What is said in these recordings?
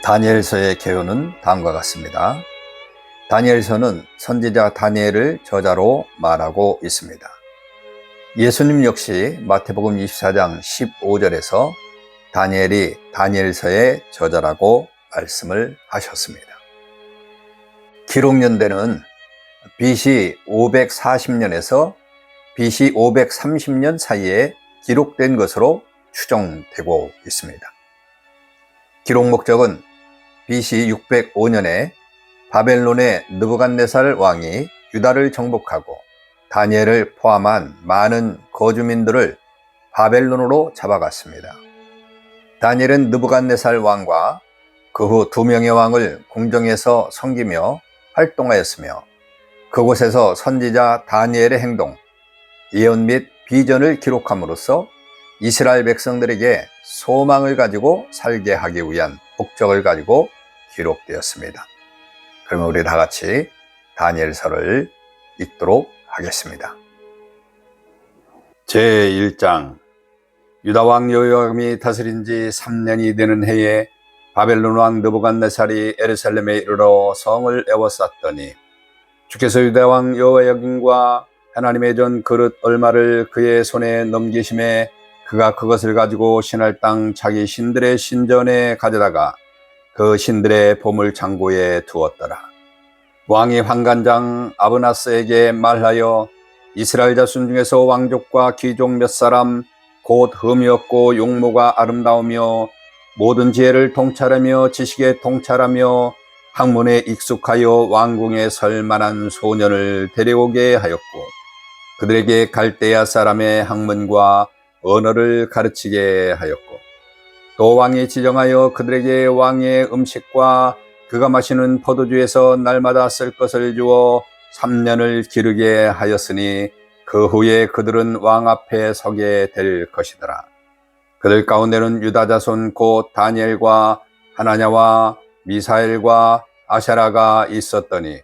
다니엘서의 개요는 다음과 같습니다. 다니엘서는 선지자 다니엘을 저자로 말하고 있습니다. 예수님 역시 마태복음 24장 15절에서 다니엘이 다니엘서의 저자라고 말씀을 하셨습니다. 기록연대는 BC 540년에서 BC 530년 사이에 기록된 것으로 추정되고 있습니다. 기록 목적은 BC 605년에 바벨론의 느부갓네살 왕이 유다를 정복하고 다니엘을 포함한 많은 거주민들을 바벨론으로 잡아갔습니다. 다니엘은 느부갓네살 왕과 그 후 2명의 왕을 궁정에서 섬기며 활동하였으며 그곳에서 선지자 다니엘의 행동, 예언 및 비전을 기록함으로써 이스라엘 백성들에게 소망을 가지고 살게 하기 위한 목적을 가지고 기록되었습니다. 그러면 우리 다 같이 다니엘서를 읽도록 하겠습니다. 제1장 유다왕 여호야김이 다스린 지 3년이 되는 해에 바벨론 왕 느부갓네살이 예루살렘에 이르러 성을 에워쌌더니 주께서 유다왕 여호야김과 하나님의 전 그릇 얼마를 그의 손에 넘기심에 그가 그것을 가지고 신할 땅 자기 신들의 신전에 가져다가 그 신들의 보물 창고에 두었더라. 왕이 환관장 아브나스에게 말하여 이스라엘 자손 중에서 왕족과 귀족 몇 사람 곧 흠이 없고 용모가 아름다우며 모든 지혜를 통찰하며 지식에 통찰하며 학문에 익숙하여 왕궁에 설 만한 소년을 데려오게 하였고 그들에게 갈대아 사람의 학문과 언어를 가르치게 하였고 또 왕이 지정하여 그들에게 왕의 음식과 그가 마시는 포도주에서 날마다 쓸 것을 주어 3년을 기르게 하였으니 그 후에 그들은 왕 앞에 서게 될 것이더라. 그들 가운데는 유다 자손 곧 다니엘과 하나냐와 미사엘과 아샤라가 있었더니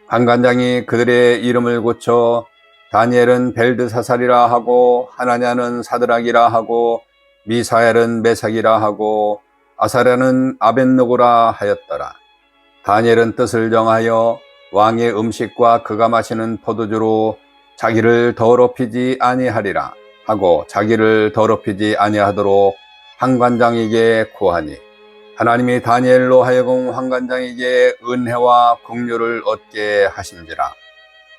환관장이 그들의 이름을 고쳐 다니엘은 벨드사살이라 하고 하나냐는 사드락이라 하고 미사엘은 메삭이라 하고 아사랴는 아벳느고라 하였더라. 다니엘은 뜻을 정하여 왕의 음식과 그가 마시는 포도주로 자기를 더럽히지 아니하리라 하고 자기를 더럽히지 아니하도록 환관장에게 구하니 하나님이 다니엘로 하여금 환관장에게 은혜와 긍휼을 얻게 하신지라.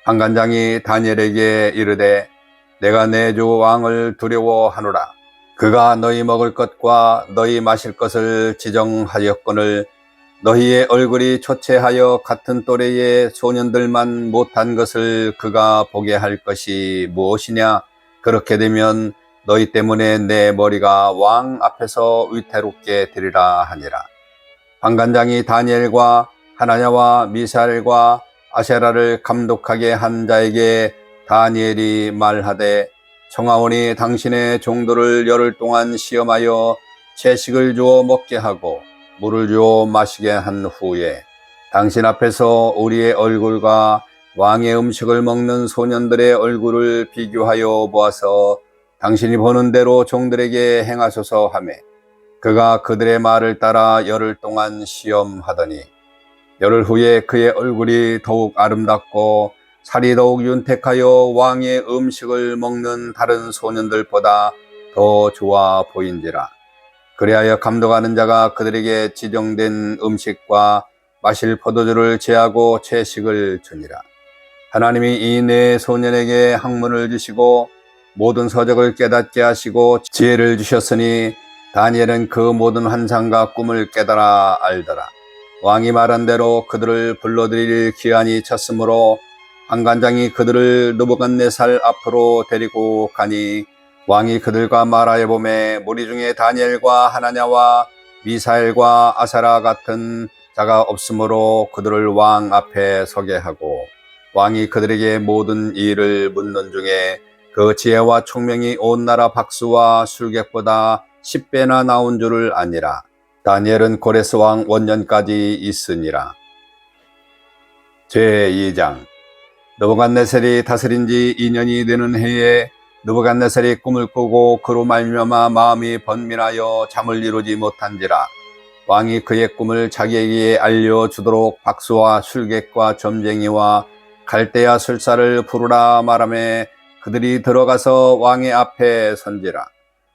환관장이 다니엘에게 이르되 내가 내 주 왕을 두려워하노라. 그가 너희 먹을 것과 너희 마실 것을 지정하였거늘 너희의 얼굴이 초췌하여 같은 또래의 소년들만 못한 것을 그가 보게 할 것이 무엇이냐. 그렇게 되면 너희 때문에 내 머리가 왕 앞에서 위태롭게 되리라 하니라. 환관장이 다니엘과 하나냐와 미사엘과 아세라를 감독하게 한 자에게 다니엘이 말하되 청하오니 당신의 종들을 열흘 동안 시험하여 채식을 주어 먹게 하고 물을 주어 마시게 한 후에 당신 앞에서 우리의 얼굴과 왕의 음식을 먹는 소년들의 얼굴을 비교하여 보아서 당신이 보는 대로 종들에게 행하소서 하매 그가 그들의 말을 따라 열흘 동안 시험하더니 열흘 후에 그의 얼굴이 더욱 아름답고 살이 더욱 윤택하여 왕의 음식을 먹는 다른 소년들보다 더 좋아 보인지라. 그리하여 감독하는 자가 그들에게 지정된 음식과 마실 포도주를 제하고 채식을 주니라. 하나님이 이 네 소년에게 학문을 주시고 모든 서적을 깨닫게 하시고 지혜를 주셨으니 다니엘은 그 모든 환상과 꿈을 깨달아 알더라. 왕이 말한 대로 그들을 불러들일 기한이 찼으므로 환관장이 그들을 느부갓네살 앞으로 데리고 가니 왕이 그들과 말하여 보매 무리 중에 다니엘과 하나냐와 미사엘과 아사라 같은 자가 없으므로 그들을 왕 앞에 서게 하고 왕이 그들에게 모든 일을 묻는 중에 그 지혜와 총명이 온 나라 박수와 술객보다 10배나 나온 줄을 아니라. 다니엘은 고레스 왕 원년까지 있으니라. 제2장 느부갓네살이 다스린 지 2년이 되는 해에 느부갓네살이 꿈을 꾸고 그로 말미암아 마음이 번민하여 잠을 이루지 못한지라. 왕이 그의 꿈을 자기에게 알려주도록 박수와 술객과 점쟁이와 갈대아 술사를 부르라 말하매 그들이 들어가서 왕의 앞에 선지라.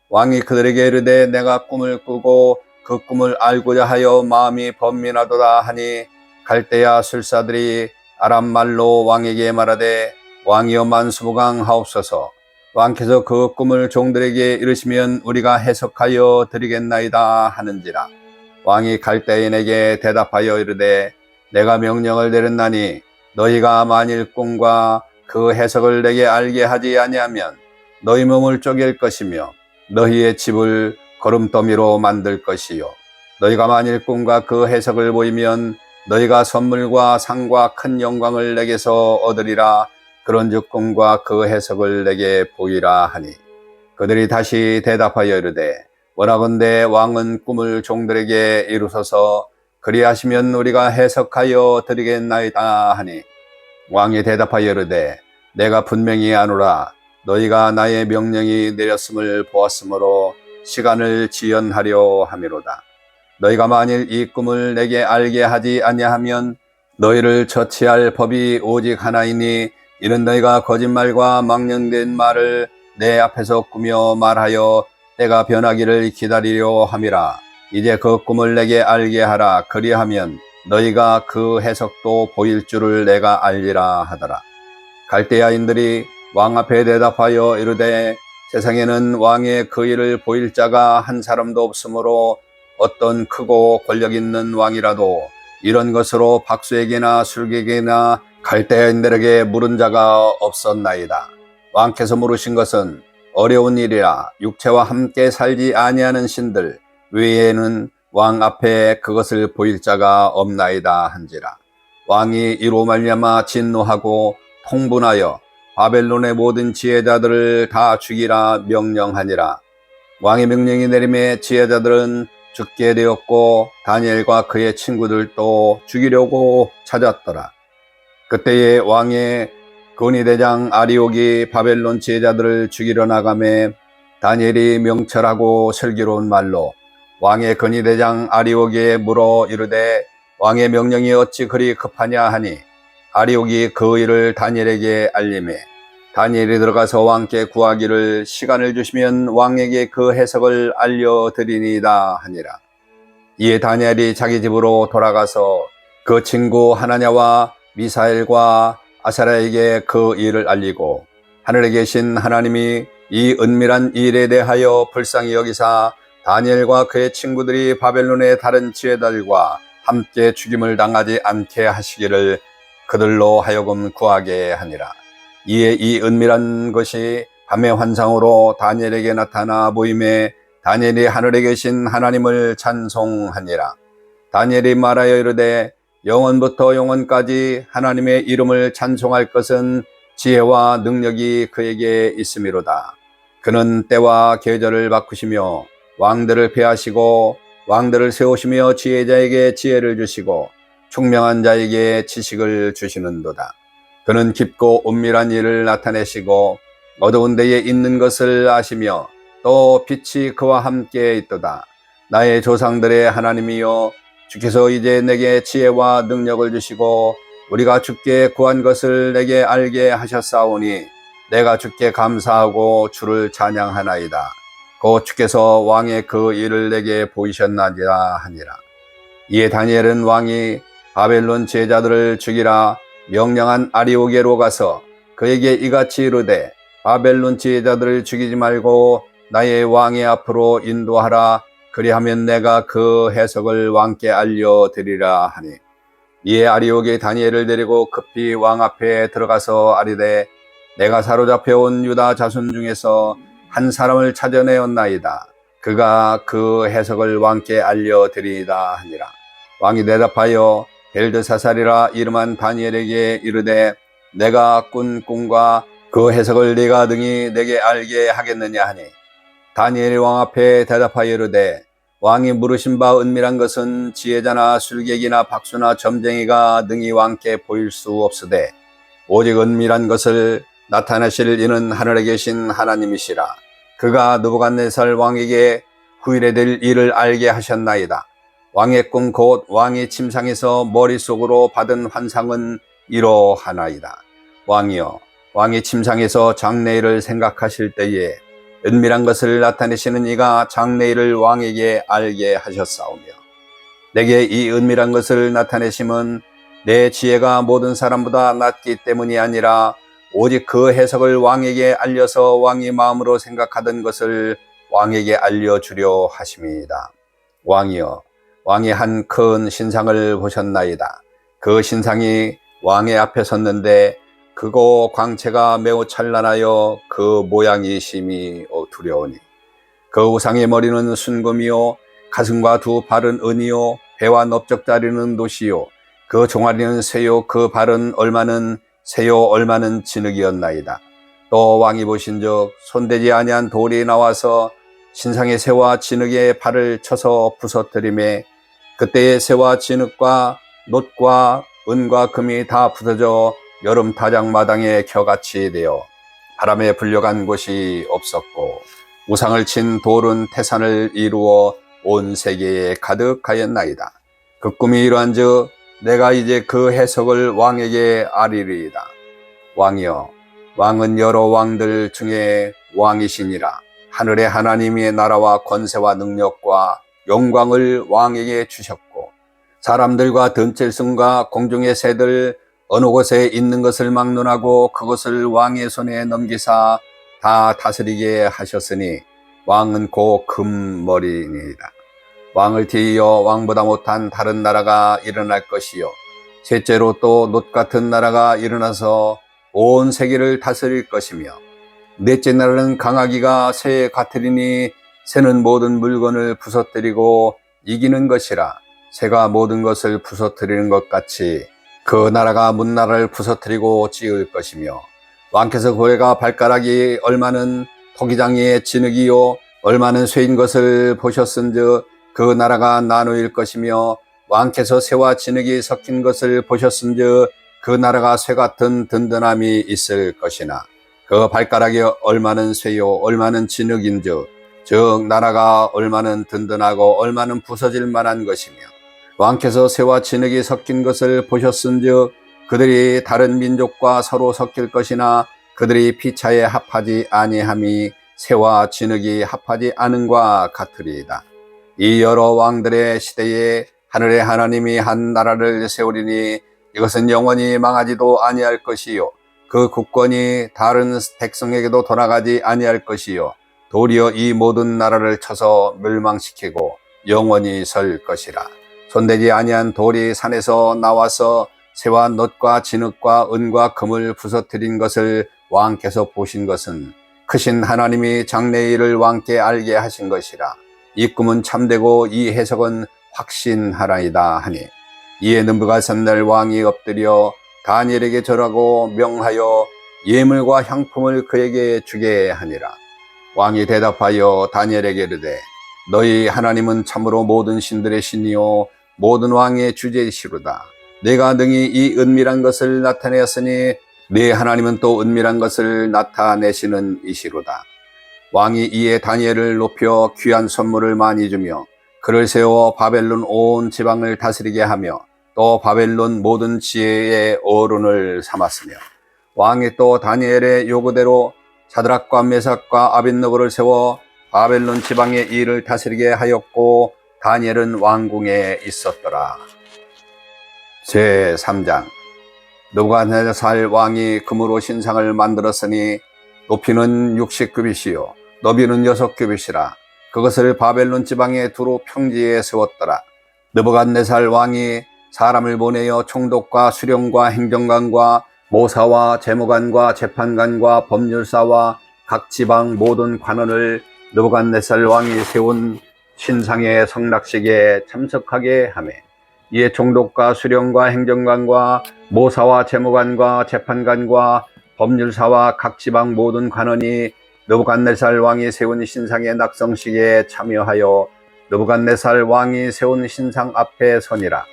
왕이 그들에게 이르되 내가 꿈을 꾸고 그 꿈을 알고자 하여 마음이 번민하도다 하니 갈대아 술사들이 아람 말로 왕에게 말하되 왕이여 만수무강하옵소서. 왕께서 그 꿈을 종들에게 이르시면 우리가 해석하여 드리겠나이다 하는지라. 왕이 갈대인에게 대답하여 이르되 내가 명령을 내렸나니 너희가 만일 꿈과 그 해석을 내게 알게 하지 아니하면 너희 몸을 쪼갤 것이며 너희의 집을 거름더미로 만들 것이요 너희가 만일 꿈과 그 해석을 보이면 너희가 선물과 상과 큰 영광을 내게서 얻으리라. 그런즉 꿈과 그 해석을 내게 보이라 하니 그들이 다시 대답하여 이르되 원하건대 왕은 꿈을 종들에게 이루소서. 그리하시면 우리가 해석하여 드리겠나이다 하니 왕이 대답하여 이르되 내가 분명히 아노라. 너희가 나의 명령이 내렸음을 보았으므로 시간을 지연하려 함이로다. 너희가 만일 이 꿈을 내게 알게 하지 아니하면 너희를 처치할 법이 오직 하나이니 이는 너희가 거짓말과 망령된 말을 내 앞에서 꾸며 말하여 때가 변하기를 기다리려 함이라. 이제 그 꿈을 내게 알게 하라. 그리하면 너희가 그 해석도 보일 줄을 내가 알리라 하더라. 갈대아인들이 왕 앞에 대답하여 이르되 세상에는 왕의 그 일을 보일 자가 한 사람도 없으므로 어떤 크고 권력 있는 왕이라도 이런 것으로 박수에게나 술객에게나 갈대아인들에게 물은 자가 없었나이다. 왕께서 물으신 것은 어려운 일이라. 육체와 함께 살지 아니하는 신들 외에는 왕 앞에 그것을 보일 자가 없나이다 한지라. 왕이 이로 말미암아 진노하고 통분하여 바벨론의 모든 지혜자들을 다 죽이라 명령하니라. 왕의 명령이 내림에 지혜자들은 죽게 되었고 다니엘과 그의 친구들도 죽이려고 찾았더라. 그때에 왕의 건의대장 아리옥이 바벨론 지혜자들을 죽이려 나가매 다니엘이 명철하고 슬기로운 말로 왕의 건의대장 아리옥에 물어 이르되 왕의 명령이 어찌 그리 급하냐 하니 아리옥이 그 일을 다니엘에게 알리매 다니엘이 들어가서 왕께 구하기를 시간을 주시면 왕에게 그 해석을 알려드리니이다 하니라. 이에 다니엘이 자기 집으로 돌아가서 그 친구 하나냐와 미사엘과 아사랴에게 그 일을 알리고 하늘에 계신 하나님이 이 은밀한 일에 대하여 불쌍히 여기사 다니엘과 그의 친구들이 바벨론의 다른 지혜들과 함께 죽임을 당하지 않게 하시기를 그들로 하여금 구하게 하니라. 이에 이 은밀한 것이 밤의 환상으로 다니엘에게 나타나 보임에 다니엘이 하늘에 계신 하나님을 찬송하니라. 다니엘이 말하여 이르되 영원부터 영원까지 하나님의 이름을 찬송할 것은 지혜와 능력이 그에게 있음이로다. 그는 때와 계절을 바꾸시며 왕들을 폐하시고 왕들을 세우시며 지혜자에게 지혜를 주시고 총명한 자에게 지식을 주시는도다. 그는 깊고 은밀한 일을 나타내시고 어두운 데에 있는 것을 아시며 또 빛이 그와 함께 있도다. 나의 조상들의 하나님이여 주께서 이제 내게 지혜와 능력을 주시고 우리가 주께 구한 것을 내게 알게 하셨사오니 내가 주께 감사하고 주를 찬양하나이다. 곧 주께서 왕의 그 일을 내게 보이셨나이다 하니라. 이에 다니엘은 왕이 바벨론 지혜자들을 죽이라 명령한 아리오게로 가서 그에게 이같이 이르되 바벨론 지혜자들을 죽이지 말고 나의 왕의 앞으로 인도하라. 그리하면 내가 그 해석을 왕께 알려드리라 하니 이에 아리옥이 다니엘을 데리고 급히 왕 앞에 들어가서 아리되 내가 사로잡혀 온 유다 자손 중에서 한 사람을 찾아내었나이다. 그가 그 해석을 왕께 알려드리이다 하니라. 왕이 대답하여 벨드사살이라 이름한 다니엘에게 이르되 내가 꾼 꿈과 그 해석을 네가 능히 내게 알게 하겠느냐 하니 다니엘이 왕 앞에 대답하여 이르되 왕이 물으신 바 은밀한 것은 지혜자나 술객이나 박수나 점쟁이가 능히 왕께 보일 수 없으되 오직 은밀한 것을 나타내실 이는 하늘에 계신 하나님이시라. 그가 느부갓네살 왕에게 후일에 될 일을 알게 하셨나이다. 왕의 꿈 곧 왕이 침상에서 머릿속으로 받은 환상은 이러하나이다. 왕이여, 왕이 침상에서 장래일을 생각하실 때에 은밀한 것을 나타내시는 이가 장래일을 왕에게 알게 하셨사오며, 내게 이 은밀한 것을 나타내심은 내 지혜가 모든 사람보다 낮기 때문이 아니라 오직 그 해석을 왕에게 알려서 왕이 마음으로 생각하던 것을 왕에게 알려주려 하심이다. 왕이여, 왕이 한 큰 신상을 보셨나이다. 그 신상이 왕의 앞에 섰는데 크고 광채가 매우 찬란하여 그 모양이 심히 두려우니, 그 우상의 머리는 순금이요 가슴과 두 발은 은이요 배와 넓적다리는 노시요 그 종아리는 새요 그 발은 얼마는 새요 얼마는 진흙이었나이다. 또 왕이 보신즉 손대지 아니한 돌이 나와서 신상의 새와 진흙의 발을 쳐서 부서뜨리매, 그때의 새와 진흙과 놋과 은과 금이 다 부서져 여름 타작마당에 겨같이 되어 바람에 불려간 곳이 없었고, 우상을 친 돌은 태산을 이루어 온 세계에 가득하였나이다. 그 꿈이 이러한즉 내가 이제 그 해석을 왕에게 아리리이다. 왕이여, 왕은 여러 왕들 중에 왕이시니라. 하늘의 하나님의 나라와 권세와 능력과 영광을 왕에게 주셨고, 사람들과 든칠승과 공중의 새들 어느 곳에 있는 것을 막론하고 그것을 왕의 손에 넘기사 다 다스리게 하셨으니 왕은 곧 금머리니이다. 왕을 뒤이어 왕보다 못한 다른 나라가 일어날 것이요, 셋째로 또 놋 같은 나라가 일어나서 온 세계를 다스릴 것이며, 넷째 나라는 강하기가 새에 같으리니 새는 모든 물건을 부서뜨리고 이기는 것이라. 새가 모든 것을 부서뜨리는 것 같이 그 나라가 문나라를 부서뜨리고 찌을 것이며, 왕께서 그가 발가락이 얼마는 토기장이의 진흙이요 얼마는 쇠인 것을 보셨은즉 그 나라가 나누일 것이며, 왕께서 쇠와 진흙이 섞인 것을 보셨은즉 그 나라가 쇠 같은 든든함이 있을 것이나, 그 발가락이 얼마는 쇠요 얼마는 진흙인즉 즉 나라가 얼마는 든든하고 얼마는 부서질 만한 것이며, 왕께서 쇠와 진흙이 섞인 것을 보셨은즉 그들이 다른 민족과 서로 섞일 것이나 그들이 피차에 합하지 아니함이 쇠와 진흙이 합하지 않은과 같으리이다. 이 여러 왕들의 시대에 하늘의 하나님이 한 나라를 세우리니 이것은 영원히 망하지도 아니할 것이요, 그 국권이 다른 백성에게도 돌아가지 아니할 것이요, 도리어 이 모든 나라를 쳐서 멸망시키고 영원히 설 것이라. 손대지 아니한 돌이 산에서 나와서 새와 놋과 진흙과 은과 금을 부서뜨린 것을 왕께서 보신 것은 크신 하나님이 장래일을 왕께 알게 하신 것이라. 이 꿈은 참되고 이 해석은 확신하나이다 하니, 이에 느부갓네살 왕이 엎드려 다니엘에게 절하고 명하여 예물과 향품을 그에게 주게 하니라. 왕이 대답하여 다니엘에게 이르되, 너희 하나님은 참으로 모든 신들의 신이요 모든 왕의 주제이시로다. 내가 능히 이 은밀한 것을 나타내었으니 네 하나님은 또 은밀한 것을 나타내시는 이시로다. 왕이 이에 다니엘을 높여 귀한 선물을 많이 주며 그를 세워 바벨론 온 지방을 다스리게 하며 또 바벨론 모든 지혜의 어른을 삼았으며, 왕이 또 다니엘의 요구대로 사드락과 메삭과 아벳느고를 세워 바벨론 지방의 일을 다스리게 하였고, 다니엘은 왕궁에 있었더라. 제3장. 느부갓네살 왕이 금으로 신상을 만들었으니 높이는 60규빗이요 너비는 6규빗이라. 그것을 바벨론 지방에 두루 평지에 세웠더라. 느부갓네살 왕이 사람을 보내어 총독과 수령과 행정관과 모사와 재무관과 재판관과 법률사와 각 지방 모든 관원을 느부갓네살 왕이 세운 신상의 성락식에 참석하게 하매, 이에 총독과 수령과 행정관과 모사와 재무관과 재판관과 법률사와 각 지방 모든 관원이 느부갓네살 왕이 세운 신상의 낙성식에 참여하여 느부갓네살 왕이 세운 신상 앞에 서니라.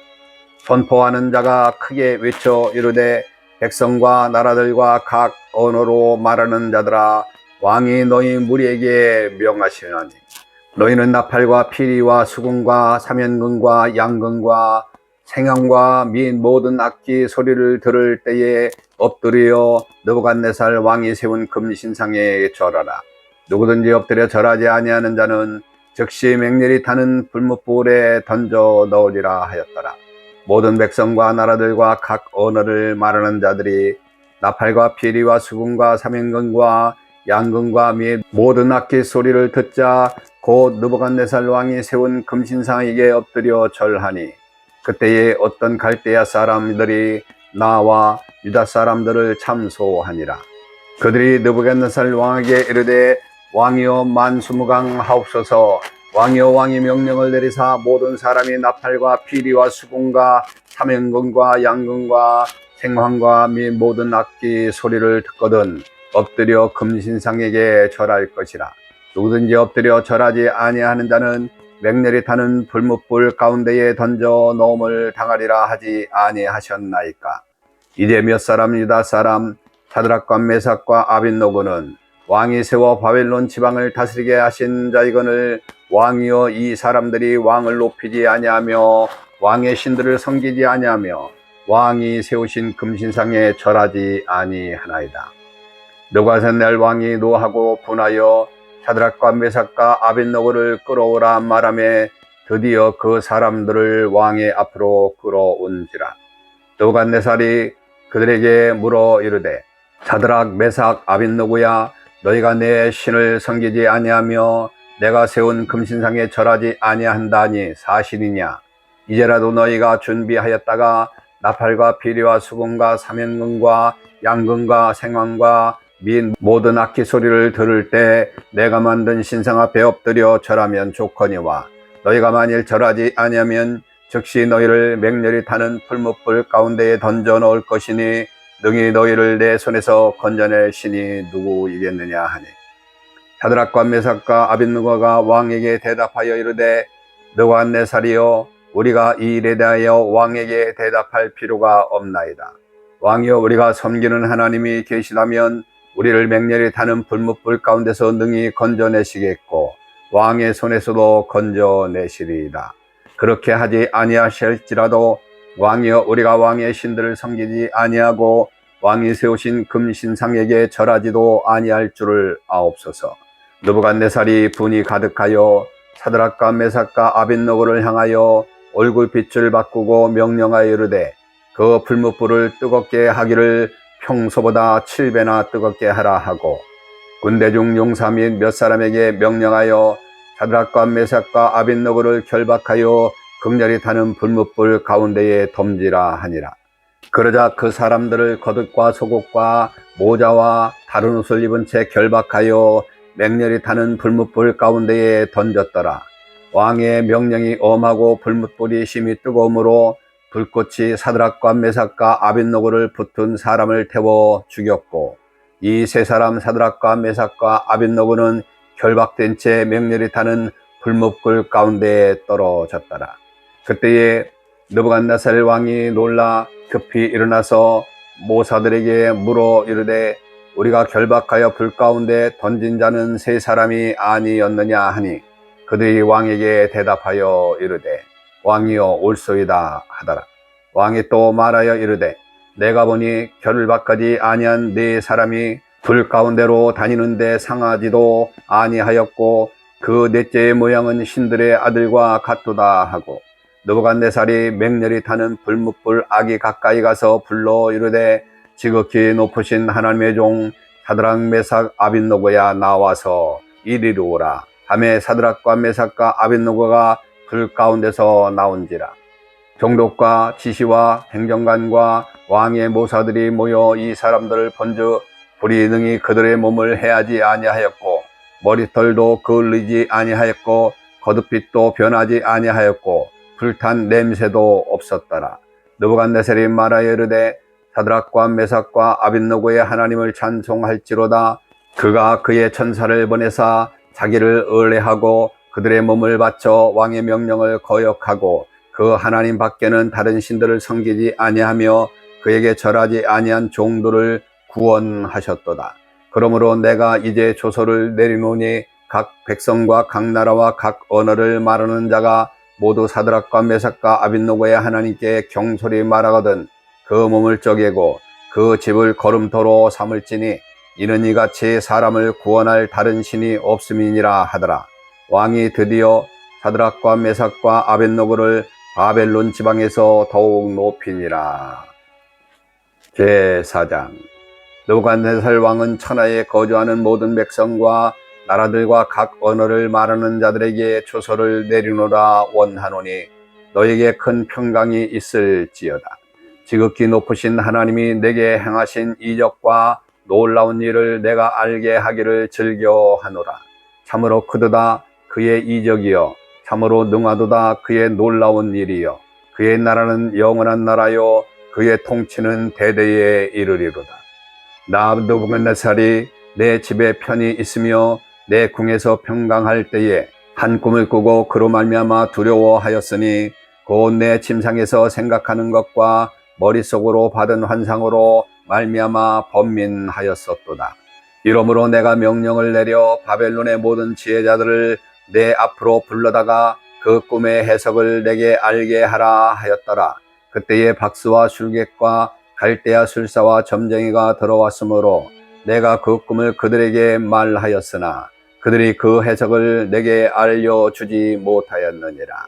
선포하는 자가 크게 외쳐 이르되, 백성과 나라들과 각 언어로 말하는 자들아, 왕이 너희 무리에게 명하시나니 너희는 나팔과 피리와 수금과 사면금과 양금과 생향과 및 모든 악기 소리를 들을 때에 엎드려 느부갓네살 왕이 세운 금신상에 절하라. 누구든지 엎드려 절하지 아니하는 자는 즉시 맹렬히 타는 불못불에 던져 넣으리라 하였더라. 모든 백성과 나라들과 각 언어를 말하는 자들이 나팔과 피리와 수금과 사면금과 양금과 및 모든 악기 소리를 듣자 곧 느부갓네살 왕이 세운 금신상에게 엎드려 절하니, 그때에 어떤 갈대아 사람들이 나와 유다 사람들을 참소하니라. 그들이 느부갓네살 왕에게 이르되 왕이여 만수무강하옵소서. 왕이여 왕이 명령을 내리사 모든 사람이 나팔과 피리와 수금과 사면금과 양금과 생황과 및 모든 악기 소리를 듣거든 엎드려 금신상에게 절할 것이라. 누구든지 엎드려 절하지 아니하는 자는 맹렬히 타는 불못불 가운데에 던져 넣음을 당하리라 하지 아니하셨나이까. 이제 몇 사람 유다 사람 사드락과 메삭과 아벳노고는 왕이 세워 바벨론 지방을 다스리게 하신 자이거늘 왕이여 이 사람들이 왕을 높이지 아니하며 왕의 신들을 섬기지 아니하며 왕이 세우신 금신상에 절하지 아니하나이다. 느부갓네살 왕이 노하고 분하여 사드락과 메삭과 아벳노고를 끌어오라 말하며 드디어 그 사람들을 왕의 앞으로 끌어온지라. 느부갓네살이 그들에게 물어 이르되 사드락 메삭 아벳노고야, 너희가 내 신을 섬기지 아니하며 내가 세운 금신상에 절하지 아니한다니 사실이냐? 이제라도 너희가 준비하였다가 나팔과 피리와 수금과 사면금과 양금과 생황과 및 모든 악기 소리를 들을 때 내가 만든 신상 앞에 엎드려 절하면 좋거니와, 너희가 만일 절하지 아니하면 즉시 너희를 맹렬히 타는 풀무불 가운데에 던져 넣을 것이니 능히 너희를 내 손에서 건져낼 신이 누구이겠느냐 하니, 사드락과 메삭과 아벳느고가 왕에게 대답하여 이르되 느부갓네살이여, 우리가 이 일에 대하여 왕에게 대답할 필요가 없나이다. 왕이여, 우리가 섬기는 하나님이 계시다면 우리를 맹렬히 타는 불못불 가운데서 능히 건져내시겠고 왕의 손에서도 건져내시리이다. 그렇게 하지 아니하실지라도 왕이여, 우리가 왕의 신들을 섬기지 아니하고 왕이 세우신 금신상에게 절하지도 아니할 줄을 아옵소서. 느부갓네살이 분이 가득하여 사드락과 메삭과 아벳노고를 향하여 얼굴빛을 바꾸고 명령하여 이르되 그 불못불을 뜨겁게 하기를 평소보다 7배나 뜨겁게 하라 하고, 군대 중 용사 및 몇 사람에게 명령하여 사드락과 메삭과 아벳노고를 결박하여 극렬히 타는 불못불 가운데에 덤지라 하니라. 그러자 그 사람들을 겉옷과 속옷과 모자와 다른 옷을 입은 채 결박하여 맹렬히 타는 불못불 가운데에 던졌더라. 왕의 명령이 엄하고 불못불이 심히 뜨거움으로 불꽃이 사드락과 메삭과 아벳노고를 붙은 사람을 태워 죽였고, 이 세 사람 사드락과 메삭과 아벳노고는 결박된 채 맹렬히 타는 불못불 가운데에 떨어졌더라. 그때에 느부갓네살 왕이 놀라 급히 일어나서 모사들에게 물어 이르되 우리가 결박하여 불 가운데 던진 자는 세 사람이 아니었느냐 하니, 그들이 왕에게 대답하여 이르되 왕이여 옳소이다 하더라. 왕이 또 말하여 이르되 내가 보니 결박하지 아니한 네 사람이 불 가운데로 다니는데 상하지도 아니하였고 그 넷째의 모양은 신들의 아들과 같도다 하고, 느부갓네살이 맹렬히 타는 불못불 악이 가까이 가서 불러 이르되 지극히 높으신 하나님의 종 사드락 메삭 아벳노고야, 나와서 이리로 오라 하매 사드락과 메삭과 아벳노고가 불 가운데서 나온지라. 총독과 지시와 행정관과 왕의 모사들이 모여 이 사람들을 본즉 불이 능히 그들의 몸을 해하지 아니하였고 머리털도 그을리지 아니하였고 겉옷빛도 변하지 아니하였고 불탄 냄새도 없었더라. 느부갓네살이 말하여 이르되 사드락과 메삭과 아벳노고의 하나님을 찬송할지로다. 그가 그의 천사를 보내사 자기를 의뢰하고 그들의 몸을 바쳐 왕의 명령을 거역하고 그 하나님 밖에는 다른 신들을 섬기지 아니하며 그에게 절하지 아니한 종들을 구원하셨도다. 그러므로 내가 이제 조서를 내리노니 각 백성과 각 나라와 각 언어를 말하는 자가 모두 사드락과 메삭과 아벳노고의 하나님께 경솔히 말하거든 그 몸을 쪼개고 그 집을 거름토로 삼을지니 이는 이같이 사람을 구원할 다른 신이 없음이니라 하더라. 왕이 드디어 사드락과 메삭과 아벳노고를 바벨론 지방에서 더욱 높이니라. 제4장. 느부갓네살 왕은 천하에 거주하는 모든 백성과 나라들과 각 언어를 말하는 자들에게 초소를 내리노라 원하노니 너에게 큰 평강이 있을지어다. 지극히 높으신 하나님이 내게 행하신 이적과 놀라운 일을 내가 알게 하기를 즐겨하노라. 참으로 크도다 그의 이적이여, 참으로 능하도다 그의 놀라운 일이여. 그의 나라는 영원한 나라요, 그의 통치는 대대에 이르리로다. 나 느부갓네살이 내 집에 편히 있으며 내 궁에서 평강할 때에 한 꿈을 꾸고 그로 말미암아 두려워하였으니 곧 내 침상에서 생각하는 것과 머릿속으로 받은 환상으로 말미암아 번민하였었도다. 이러므로 내가 명령을 내려 바벨론의 모든 지혜자들을 내 앞으로 불러다가 그 꿈의 해석을 내게 알게 하라 하였더라. 그때에 박수와 술객과 갈대아 술사와 점쟁이가 들어왔으므로 내가 그 꿈을 그들에게 말하였으나 그들이 그 해석을 내게 알려주지 못하였느니라.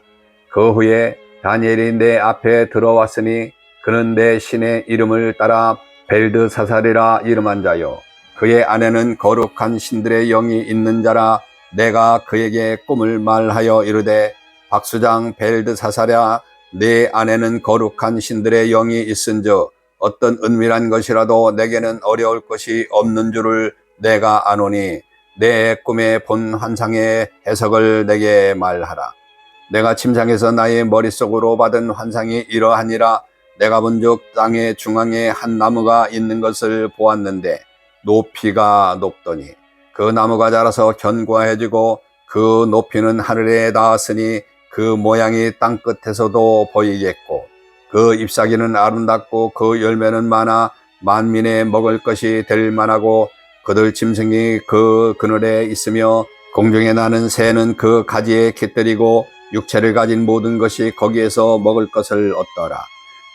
그 후에 다니엘이 내 앞에 들어왔으니 그는 내 신의 이름을 따라 벨드사살이라 이름한 자요, 그의 안에는 거룩한 신들의 영이 있는 자라. 내가 그에게 꿈을 말하여 이르되 박수장 벨드사살아, 내 안에는 거룩한 신들의 영이 있은즉 어떤 은밀한 것이라도 내게는 어려울 것이 없는 줄을 내가 아노니 내 꿈에 본 환상의 해석을 내게 말하라. 내가 침상에서 나의 머릿속으로 받은 환상이 이러하니라. 내가 본즉 땅의 중앙에 한 나무가 있는 것을 보았는데 높이가 높더니 그 나무가 자라서 견고해지고 그 높이는 하늘에 닿았으니 그 모양이 땅 끝에서도 보이겠고 그 잎사귀는 아름답고 그 열매는 많아 만민의 먹을 것이 될 만하고 그들 짐승이 그 그늘에 있으며 공중에 나는 새는 그 가지에 깃들이고 육체를 가진 모든 것이 거기에서 먹을 것을 얻더라.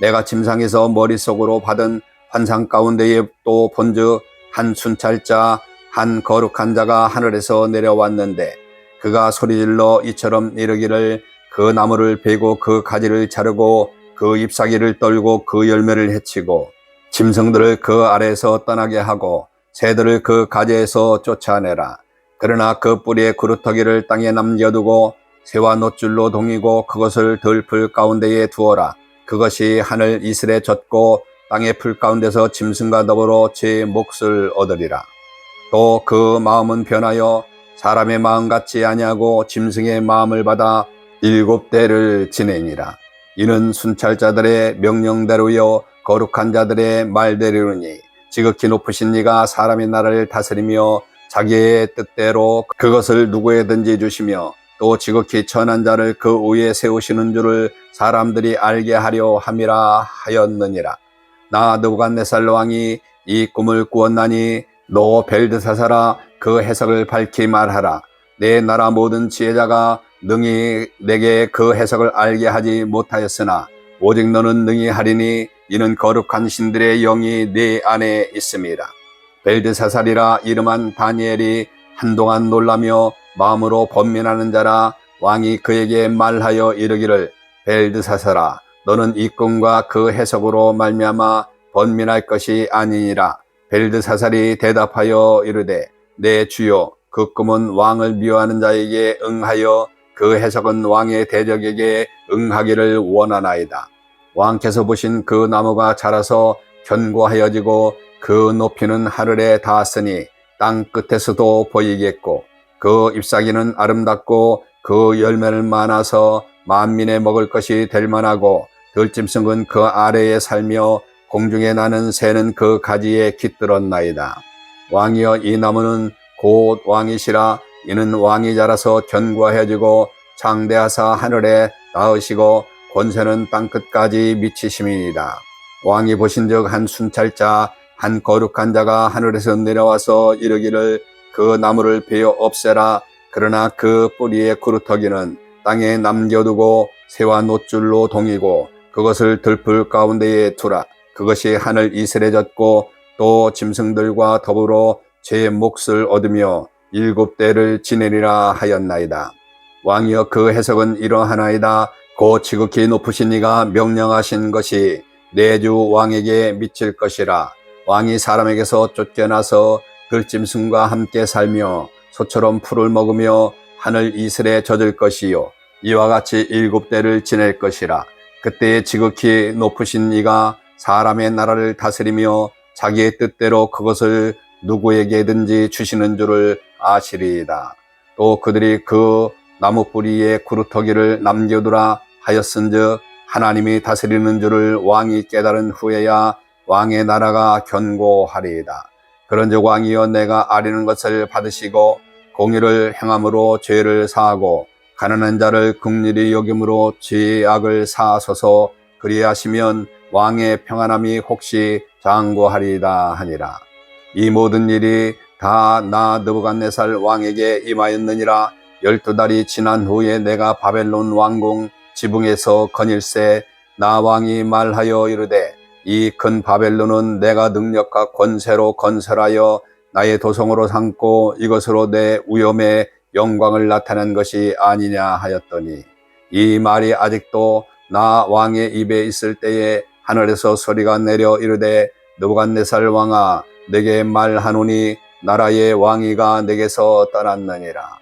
내가 침상에서 머릿속으로 받은 환상 가운데에 또 본즉 한 순찰자 한 거룩한 자가 하늘에서 내려왔는데 그가 소리질러 이처럼 이르기를 그 나무를 베고 그 가지를 자르고 그 잎사귀를 떨고 그 열매를 해치고 짐승들을 그 아래에서 떠나게 하고 새들을 그 가지에서 쫓아내라. 그러나 그 뿌리의 그루터기를 땅에 남겨두고 새와 놋줄로 동이고 그것을 들풀 가운데에 두어라. 그것이 하늘 이슬에 젖고 땅의 풀 가운데서 짐승과 더불어 제 몫을 얻으리라. 또 그 마음은 변하여 사람의 마음 같지 아니하고 짐승의 마음을 받아 7대를 지내니라. 이는 순찰자들의 명령대로요 거룩한 자들의 말대로니 지극히 높으신 이가 사람의 나라를 다스리며 자기의 뜻대로 그것을 누구에든지 주시며 또 지극히 천한 자를 그 위에 세우시는 줄을 사람들이 알게 하려 함이라 하였느니라. 나 느부갓네살 왕이 이 꿈을 꾸었나니 너 벨드사살아, 그 해석을 밝히 말하라. 내 나라 모든 지혜자가 능히 내게 그 해석을 알게 하지 못하였으나 오직 너는 능히 하리니 이는 거룩한 신들의 영이 네 안에 있음이라. 벨드사살이라 이름한 다니엘이 한동안 놀라며 마음으로 번민하는 자라. 왕이 그에게 말하여 이르기를 벨드사살아, 너는 이 꿈과 그 해석으로 말미암아 번민할 것이 아니니라. 벨드사살이 대답하여 이르되 내 주여, 그 꿈은 왕을 미워하는 자에게 응하여 그 해석은 왕의 대적에게 응하기를 원하나이다. 왕께서 보신 그 나무가 자라서 견고하여지고 그 높이는 하늘에 닿았으니 땅 끝에서도 보이겠고 그 잎사귀는 아름답고 그 열매는 많아서 만민의 먹을 것이 될 만하고 들짐승은 그 아래에 살며 공중에 나는 새는 그 가지에 깃들었나이다. 왕이여, 이 나무는 곧 왕이시라. 이는 왕이 자라서 견고해지고 장대하사 하늘에 닿으시고 권세는 땅끝까지 미치심이니이다. 왕이 보신즉 한 순찰자 한 거룩한 자가 하늘에서 내려와서 이르기를 그 나무를 베어 없애라. 그러나 그 뿌리의 구루터기는 땅에 남겨두고 새와 노줄로 동이고 그것을 들풀 가운데에 두라. 그것이 하늘 이슬에 젖고 또 짐승들과 더불어 제 몫을 얻으며 7대를 지내리라 하였나이다. 왕이여, 그 해석은 이러하나이다. 곧 지극히 높으신 이가 명령하신 것이 내 주 왕에게 미칠 것이라. 왕이 사람에게서 쫓겨나서 들짐승과 함께 살며 소처럼 풀을 먹으며 하늘 이슬에 젖을 것이요 이와 같이 7대를 지낼 것이라. 그때에 지극히 높으신 이가 사람의 나라를 다스리며 자기의 뜻대로 그것을 누구에게든지 주시는 줄을 아시리이다. 또 그들이 그 나무 뿌리에 구루터기를 남겨두라 하였은즉 하나님이 다스리는 줄을 왕이 깨달은 후에야 왕의 나라가 견고하리이다. 그런즉 왕이여, 내가 아뢰는 것을 받으시고 공의를 행함으로 죄를 사하고 가난한 자를 긍휼히 여김으로 죄악을 사하소서. 그리하시면 왕의 평안함이 혹시 장구하리이다 하니라. 이 모든 일이 다 나 느부갓네살 왕에게 임하였느니라. 12달이 지난 후에 내가 바벨론 왕궁 지붕에서 거닐새 나 왕이 말하여 이르되, 이 큰 바벨론은 내가 능력과 권세로 건설하여 나의 도성으로 삼고 이것으로 내 위엄의 영광을 나타낸 것이 아니냐 하였더니, 이 말이 아직도 나 왕의 입에 있을 때에 하늘에서 소리가 내려 이르되, 느부갓네살 왕아, 내게 말하노니 나라의 왕위가 내게서 떠났느니라.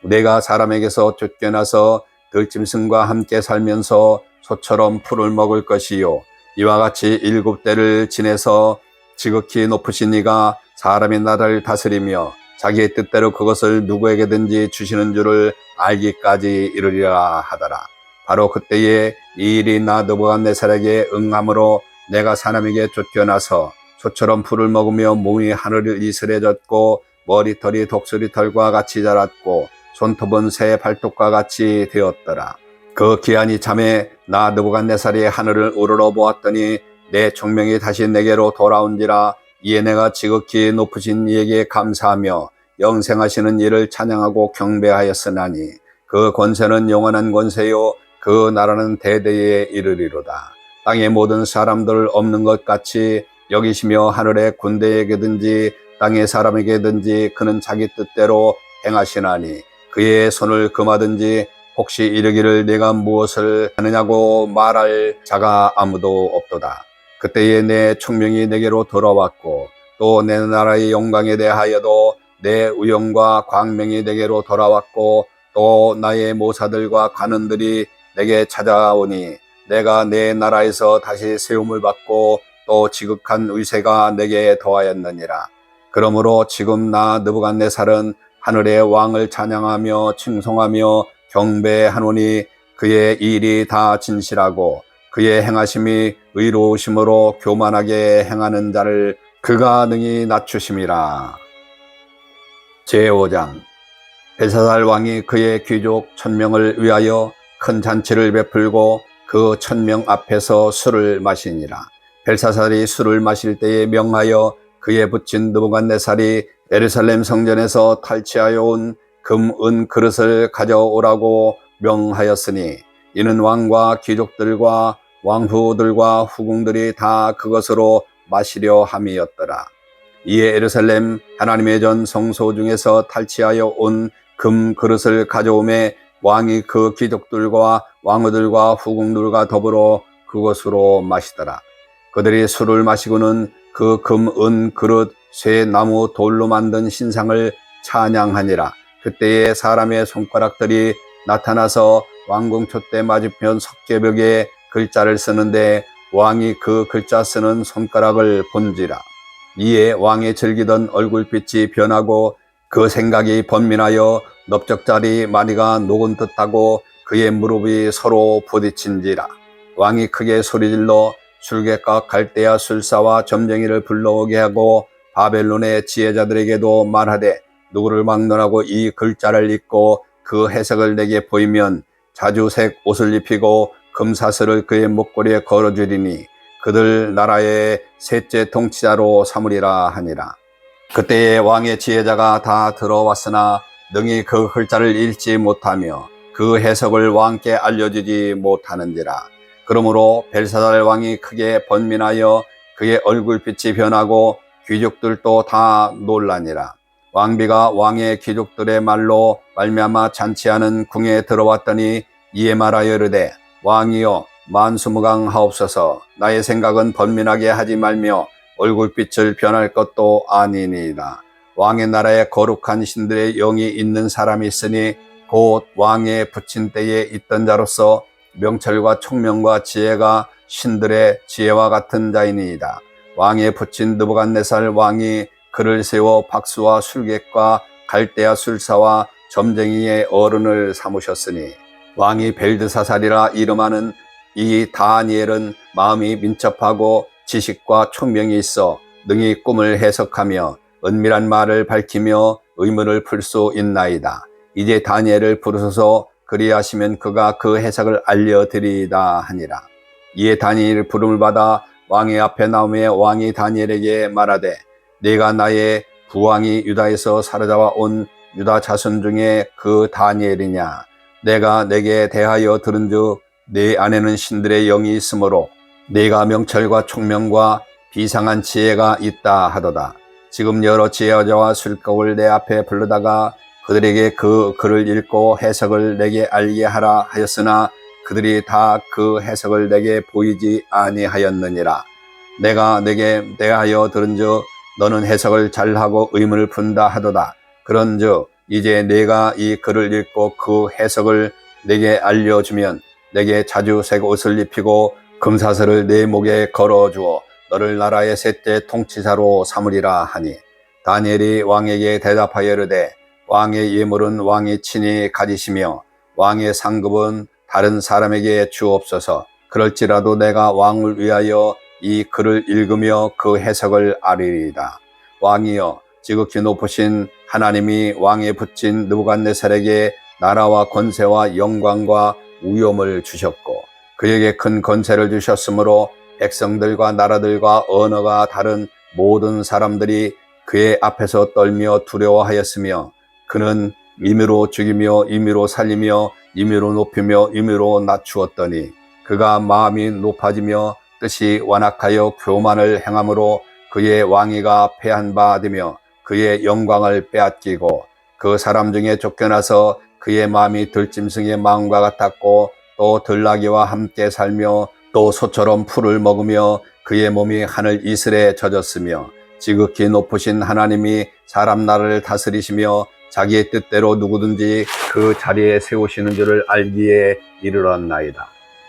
내가 사람에게서 쫓겨나서 들짐승과 함께 살면서 소처럼 풀을 먹을 것이요 이와 같이 7대를 지내서 지극히 높으신 이가 사람의 나라를 다스리며 자기의 뜻대로 그것을 누구에게든지 주시는 줄을 알기까지 이르리라 하더라. 바로 그때에 이 일이 나 느부갓네살에게 응함으로 내가 사람에게 쫓겨나서 소처럼 풀을 먹으며 몸이 하늘을 이슬에 젖고 머리털이 독수리털과 같이 자랐고 손톱은 새 발톱과 같이 되었더라. 그 기한이 참에 나 느부갓네살이 하늘을 우러러 보았더니 내 총명이 다시 내게로 돌아온지라. 이에 내가 지극히 높으신 이에게 감사하며 영생하시는 이를 찬양하고 경배하였으나니 그 권세는 영원한 권세요 그 나라는 대대에 이르리로다. 땅의 모든 사람들 없는 것 같이 여기시며 하늘의 군대에게든지 땅의 사람에게든지 그는 자기 뜻대로 행하시나니 그의 손을 금하든지 혹시 이르기를 내가 무엇을 하느냐고 말할 자가 아무도 없도다. 그때에 내 총명이 내게로 돌아왔고 또 내 나라의 영광에 대하여도 내 위엄과 광명이 내게로 돌아왔고 또 나의 모사들과 관원들이 내게 찾아오니 내가 내 나라에서 다시 세움을 받고 또 지극한 위세가 내게 더하였느니라. 그러므로 지금 나 느부갓네살은 하늘의 왕을 찬양하며 칭송하며 경배하노니 그의 일이 다 진실하고 그의 행하심이 의로우심으로 교만하게 행하는 자를 그가 능히 낮추심이라. 제5장. 벨사살 왕이 그의 귀족 1000명을 위하여 큰 잔치를 베풀고 그 1000명 앞에서 술을 마시니라. 벨사살이 술을 마실 때에 명하여 그의 부친 느부갓네살이 예루살렘 성전에서 탈취하여 온 금, 은 그릇을 가져오라고 명하였으니 이는 왕과 귀족들과 왕후들과 후궁들이 다 그것으로 마시려 함이었더라. 이에 예루살렘 하나님의 전 성소 중에서 탈취하여 온 금 그릇을 가져오매 왕이 그 귀족들과 왕후들과 후궁들과 더불어 그것으로 마시더라. 그들이 술을 마시고는 그 금, 은 그릇 쇠 나무 돌로 만든 신상을 찬양하니라. 그때에 사람의 손가락들이 나타나서 왕궁 촛대 맞은편 석계벽에 글자를 쓰는데 왕이 그 글자 쓰는 손가락을 본지라. 이에 왕이 즐기던 얼굴빛이 변하고 그 생각이 번민하여 넓적다리 마디가 녹은 듯하고 그의 무릎이 서로 부딪힌지라. 왕이 크게 소리질러 술객과 갈대아 술사와 점쟁이를 불러오게 하고 바벨론의 지혜자들에게도 말하되 누구를 막론하고 이 글자를 읽고 그 해석을 내게 보이면 자주색 옷을 입히고 금사슬을 그의 목걸이에 걸어주리니 그들 나라의 셋째 통치자로 삼으리라 하니라. 그때에 왕의 지혜자가 다 들어왔으나 능히 그 글자를 읽지 못하며 그 해석을 왕께 알려주지 못하는지라. 그러므로 벨사살 왕이 크게 번민하여 그의 얼굴빛이 변하고 귀족들도 다 놀라니라. 왕비가 왕의 귀족들의 말로 말미암아 잔치하는 궁에 들어왔더니 이에 말하여 이르되 왕이여 만수무강하옵소서. 나의 생각은 번민하게 하지 말며 얼굴빛을 변할 것도 아니니이다. 왕의 나라에 거룩한 신들의 영이 있는 사람이 있으니 곧 왕의 부친 때에 있던 자로서 명철과 총명과 지혜가 신들의 지혜와 같은 자이니이다. 왕의 부친 느부갓네살 왕이 그를 세워 박수와 술객과 갈대아 술사와 점쟁이의 어른을 삼으셨으니 왕이 벨드사살이라 이름하는 이 다니엘은 마음이 민첩하고 지식과 총명이 있어 능히 꿈을 해석하며 은밀한 말을 밝히며 의문을 풀 수 있나이다. 이제 다니엘을 부르소서. 그리하시면 그가 그 해석을 알려드리이다 하니라. 이에 다니엘이 부름을 받아 왕의 앞에 나오며 왕이 다니엘에게 말하되 네가 나의 부왕이 유다에서 사로잡아 온 유다 자손 중에 그 다니엘이냐. 내가 내게 대하여 들은즉 네 안에는 신들의 영이 있으므로 네가 명철과 총명과 비상한 지혜가 있다 하도다. 지금 여러 지혜자와 술객을 내 앞에 불러다가 그들에게 그 글을 읽고 해석을 내게 알게 하라 하였으나 그들이 다 그 해석을 내게 보이지 아니하였느니라. 내가 내게 대하여 들은즉 너는 해석을 잘하고 의문을 푼다 하도다. 그런즉 이제 내가 이 글을 읽고 그 해석을 내게 알려주면 내게 자주색 옷을 입히고 금사슬을 내 목에 걸어주어 너를 나라의 셋째 통치자로 삼으리라 하니 다니엘이 왕에게 대답하여 이르되 왕의 예물은 왕이 친히 가지시며 왕의 상급은 다른 사람에게 주옵소서. 그럴지라도 내가 왕을 위하여 이 글을 읽으며 그 해석을 아리이다. 왕이여 지극히 높으신 하나님이 왕에 붙인 느부갓네살에게 나라와 권세와 영광과 위엄을 주셨고 그에게 큰 권세를 주셨으므로 백성들과 나라들과 언어가 다른 모든 사람들이 그의 앞에서 떨며 두려워하였으며 그는 임의로 죽이며 임의로 살리며 임의로 높이며 임의로 낮추었더니 그가 마음이 높아지며 뜻이 완악하여 교만을 행함으로 그의 왕위가 패한바되며 그의 영광을 빼앗기고 그 사람 중에 쫓겨나서 그의 마음이 들짐승의 마음과 같았고 또 들나귀와 함께 살며 또 소처럼 풀을 먹으며 그의 몸이 하늘 이슬에 젖었으며 지극히 높으신 하나님이 사람 나라를 다스리시며 자기의 뜻대로 누구든지 그 자리에 세우시는 줄을 알기에 이르렀나이다.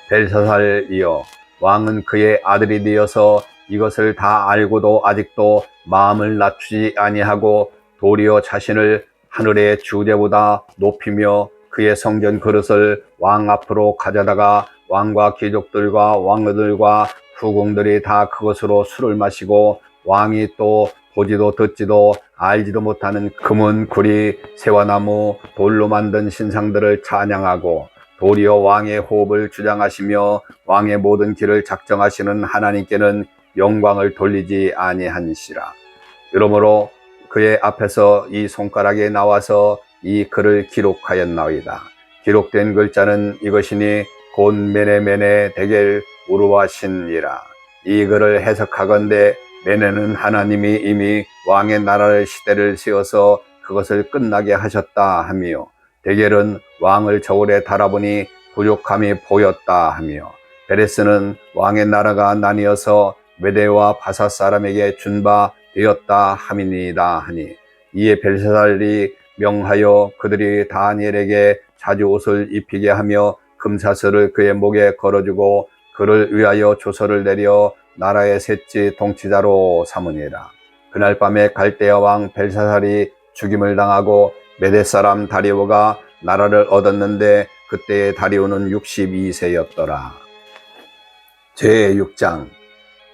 벨사살이여 왕은 그의 아들이 되어서 이것을 다 알고도 아직도 마음을 낮추지 아니하고 도리어 자신을 하늘의 주제보다 높이며 그의 성전 그릇을 왕 앞으로 가져다가 왕과 귀족들과 왕들과 후궁들이 다 그것으로 술을 마시고 왕이 또 보지도 듣지도 알지도 못하는 금은 구리 세화나무 돌로 만든 신상들을 찬양하고 도리어 왕의 호흡을 주장하시며 왕의 모든 길을 작정하시는 하나님께는 영광을 돌리지 아니한시라. 이러므로 그의 앞에서 이 손가락에 나와서 이 글을 기록하였나이다. 기록된 글자는 이것이니 곧 메네메네 데겔 우르와신이라. 이 글을 해석하건대 메네는 하나님이 이미 왕의 나라를 시대를 세워서 그것을 끝나게 하셨다 하며 데겔은 왕을 저울에 달아보니 부족함이 보였다 하며 베레스는 왕의 나라가 나뉘어서 메대와 바사 사람에게 준 바 되었다 함이니이다 하니 이에 벨사살이 명하여 그들이 다니엘에게 자주 옷을 입히게 하며 금사슬을 그의 목에 걸어주고 그를 위하여 조서를 내려 나라의 셋째 통치자로 삼으니라. 그날 밤에 갈대아 왕 벨사살이 죽임을 당하고 메대 사람 다리오가 나라를 얻었는데 그때의 다리오는 62세였더라. 제6장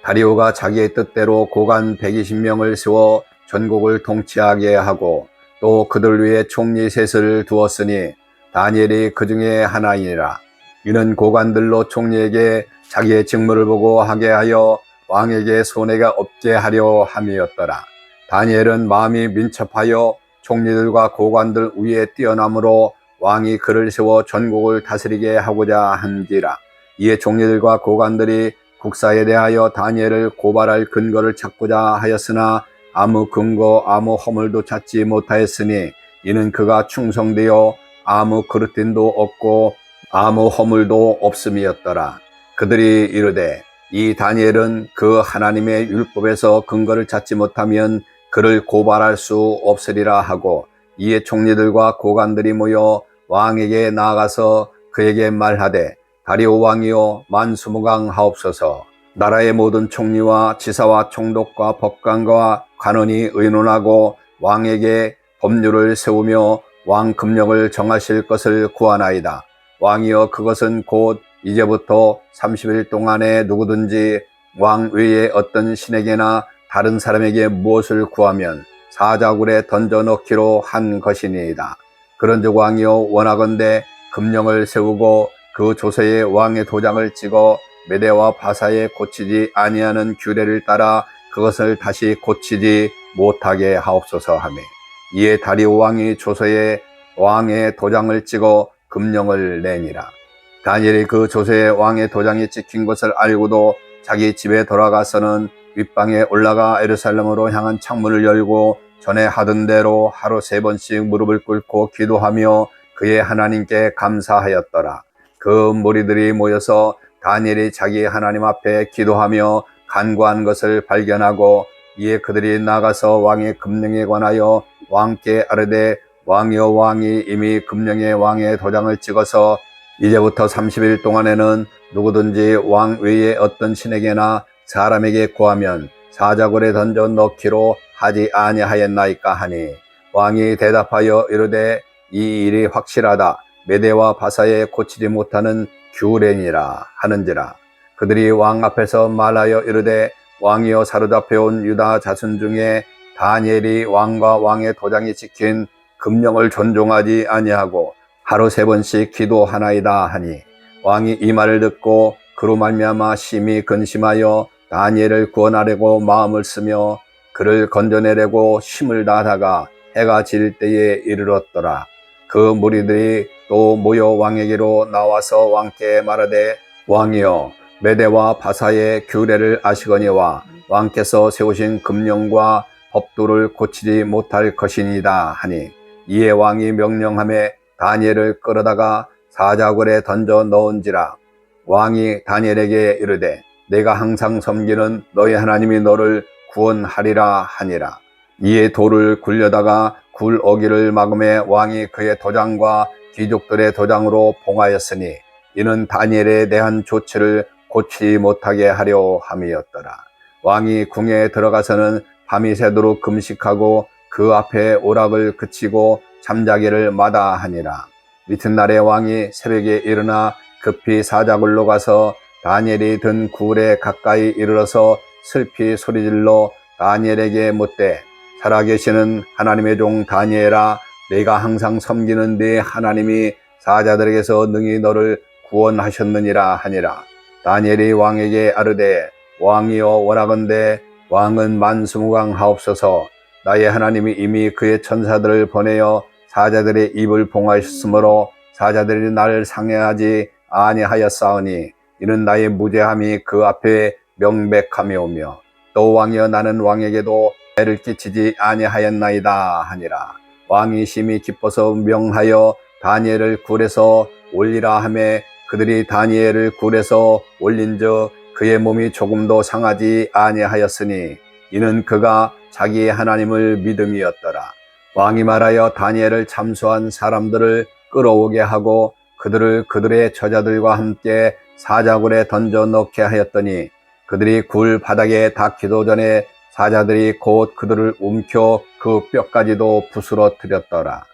다리오가 자기의 뜻대로 고관 120명을 세워 전국을 통치하게 하고 또 그들 위에 총리 셋을 두었으니 다니엘이 그 중에 하나이니라. 이는 고관들로 총리에게 자기의 직무를 보고 하게 하여 왕에게 손해가 없게 하려 함이었더라. 다니엘은 마음이 민첩하여 총리들과 고관들 위에 뛰어남으로 왕이 그를 세워 전국을 다스리게 하고자 한지라. 이에 총리들과 고관들이 국사에 대하여 다니엘을 고발할 근거를 찾고자 하였으나 아무 근거 아무 허물도 찾지 못하였으니 이는 그가 충성되어 아무 그릇됨도 없고 아무 허물도 없음이었더라. 그들이 이르되 이 다니엘은 그 하나님의 율법에서 근거를 찾지 못하면 그를 고발할 수 없으리라 하고, 이에 총리들과 고관들이 모여 왕에게 나아가서 그에게 말하되 다리오 왕이여 만수무강하옵소서. 나라의 모든 총리와 지사와 총독과 법관과 관원이 의논하고 왕에게 법률을 세우며 왕 금령을 정하실 것을 구하나이다. 왕이여 그것은 곧 이제부터 30일 동안에 누구든지 왕 외에 어떤 신에게나 다른 사람에게 무엇을 구하면 사자굴에 던져 넣기로 한 것이니이다. 그런즉 왕이여 원하건대 금령을 세우고 그 조서에 왕의 도장을 찍어 메대와 바사에 고치지 아니하는 규례를 따라 그것을 다시 고치지 못하게 하옵소서 하매, 이에 다리오 왕이 조서에 왕의 도장을 찍어 금령을 내니라. 다니엘이 그 조서에 왕의 도장이 찍힌 것을 알고도 자기 집에 돌아가서는 윗방에 올라가 예루살렘으로 향한 창문을 열고 전에 하던 대로 하루 3번씩 무릎을 꿇고 기도하며 그의 하나님께 감사하였더라. 그 무리들이 모여서 다니엘이 자기 하나님 앞에 기도하며 간구한 것을 발견하고, 이에 그들이 나가서 왕의 금령에 관하여 왕께 아뢰되 왕이여 왕이 이미 금령에 왕의 도장을 찍어서 이제부터 30일 동안에는 누구든지 왕 외에 어떤 신에게나 사람에게 구하면 사자굴에 던져 넣기로 하지 아니하였나이까 하니, 왕이 대답하여 이르되 이 일이 확실하다. 메대와 바사에 고치지 못하는 규례니라 하는지라. 그들이 왕 앞에서 말하여 이르되 왕이여 사로잡혀온 유다 자손 중에 다니엘이 왕과 왕의 도장이 찍힌 금령을 존중하지 아니하고 하루 3번씩 기도하나이다 하니, 왕이 이 말을 듣고 그로 말미암아 심히 근심하여 다니엘을 구원하려고 마음을 쓰며 그를 건져내려고 힘을 다하다가 해가 질 때에 이르렀더라. 그 무리들이 또 모여 왕에게로 나와서 왕께 말하되 왕이여 메대와 바사의 규례를 아시거니와 왕께서 세우신 금령과 법도를 고치지 못할 것이니이다 하니, 이에 왕이 명령하매 다니엘을 끌어다가 사자굴에 던져 넣은지라. 왕이 다니엘에게 이르되 내가 항상 섬기는 너희 하나님이 너를 구원하리라 하니라. 이에 돌을 굴려다가 굴 어기를 막음에 왕이 그의 도장과 귀족들의 도장으로 봉하였으니 이는 다니엘에 대한 조치를 고치지 못하게 하려 함이었더라. 왕이 궁에 들어가서는 밤이 새도록 금식하고 그 앞에 오락을 그치고 잠자기를 마다하니라. 이튿날에 왕이 새벽에 일어나 급히 사자굴로 가서 다니엘이 든 굴에 가까이 이르러서 슬피 소리질러 다니엘에게 묻되 살아계시는 하나님의 종 다니엘아, 내가 항상 섬기는 네 하나님이 사자들에게서 능히 너를 구원하셨느니라 하니라. 다니엘이 왕에게 아뢰되 왕이여 원하건대 왕은 만수무강하옵소서. 나의 하나님이 이미 그의 천사들을 보내어 사자들의 입을 봉하셨으므로 사자들이 나를 상해하지 아니하였사오니 이는 나의 무죄함이 그 앞에 명백함이오며 또 왕이여 나는 왕에게도 해를 끼치지 아니하였나이다 하니라. 왕이 심히 기뻐서 명하여 다니엘을 굴에서 올리라 하매 그들이 다니엘을 굴에서 올린즉 그의 몸이 조금도 상하지 아니하였으니 이는 그가 자기의 하나님을 믿음이었더라. 왕이 말하여 다니엘을 참수한 사람들을 끌어오게 하고 그들을 그들의 처자들과 함께 사자굴에 던져 넣게 하였더니 그들이 굴 바닥에 닿기도 전에 사자들이 곧 그들을 움켜 그 뼈까지도 부스러뜨렸더라.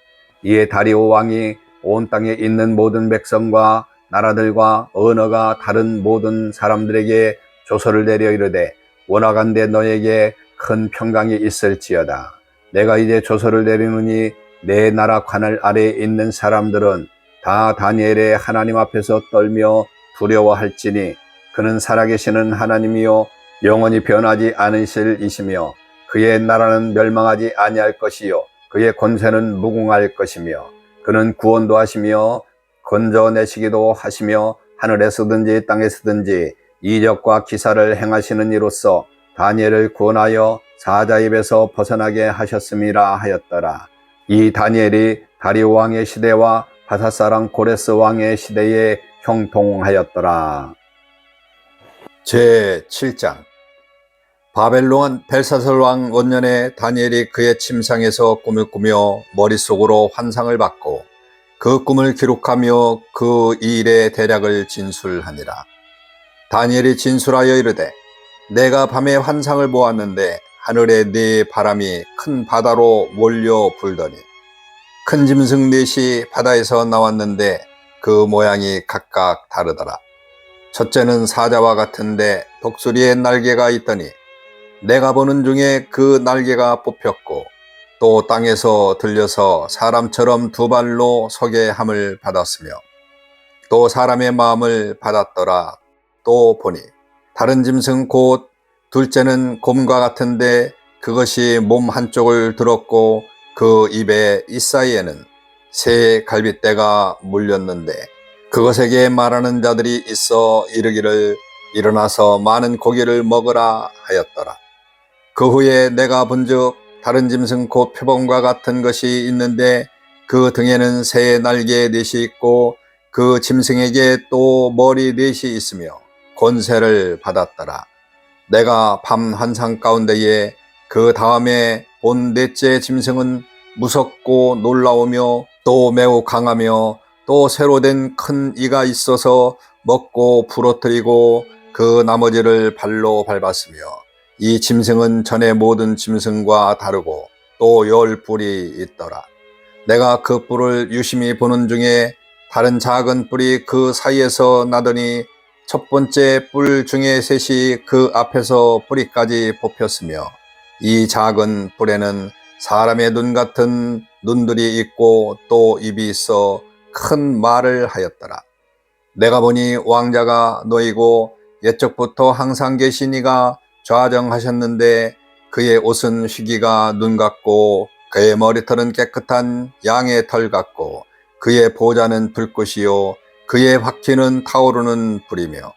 이에 다리오 왕이 온 땅에 있는 모든 백성과 나라들과 언어가 다른 모든 사람들에게 조서를 내려 이르되 원하건대 너에게 큰 평강이 있을지어다. 내가 이제 조서를 내리느니 내 나라 관할 아래에 있는 사람들은 다 다니엘의 하나님 앞에서 떨며 두려워할지니 그는 살아계시는 하나님이요 영원히 변하지 않으실 이시며 그의 나라는 멸망하지 아니할 것이요 그의 권세는 무궁할 것이며 그는 구원도 하시며 건져내시기도 하시며 하늘에서든지 땅에서든지 이적과 기사를 행하시는 이로써 다니엘을 구원하여 사자 입에서 벗어나게 하셨음이라 하였더라. 이 다니엘이 다리오 왕의 시대와 바사사랑 고레스 왕의 시대에 형통하였더라. 제7장 바벨론 벨사살 왕 원년에 다니엘이 그의 침상에서 꿈을 꾸며 머릿속으로 환상을 받고 그 꿈을 기록하며 그 일의 대략을 진술하니라. 다니엘이 진술하여 이르되 내가 밤에 환상을 보았는데 하늘에 네 바람이 큰 바다로 몰려 불더니 큰 짐승 넷이 바다에서 나왔는데 그 모양이 각각 다르더라. 첫째는 사자와 같은데 독수리의 날개가 있더니 내가 보는 중에 그 날개가 뽑혔고 또 땅에서 들려서 사람처럼 두 발로 서게 함을 받았으며 또 사람의 마음을 받았더라. 또 보니 다른 짐승 곧 둘째는 곰과 같은데 그것이 몸 한쪽을 들었고 그 입에 이사이에는 새 갈빗대가 물렸는데 그것에게 말하는 자들이 있어 이르기를 일어나서 많은 고기를 먹으라 하였더라. 그 후에 내가 본즉 다른 짐승 곧 표범과 같은 것이 있는데 그 등에는 새의 날개 넷이 있고 그 짐승에게 또 머리 넷이 있으며 권세를 받았더라. 내가 밤 환상 가운데에 그 다음에 본 넷째 짐승은 무섭고 놀라우며 또 매우 강하며 또 새로 된 큰 이가 있어서 먹고 부러뜨리고 그 나머지를 발로 밟았으며 이 짐승은 전의 모든 짐승과 다르고 또 10뿔이 있더라. 내가 그 뿔을 유심히 보는 중에 다른 작은 뿔이 그 사이에서 나더니 첫 번째 뿔 중에 셋이 그 앞에서 뿌리까지 뽑혔으며 이 작은 뿔에는 사람의 눈 같은 눈들이 있고 또 입이 있어 큰 말을 하였더라. 내가 보니 왕자가 놓이고 옛적부터 항상 계신 이가 좌정하셨는데 그의 옷은 희기가 눈 같고 그의 머리털은 깨끗한 양의 털 같고 그의 보좌는 불꽃이요 그의 바퀴는 타오르는 불이며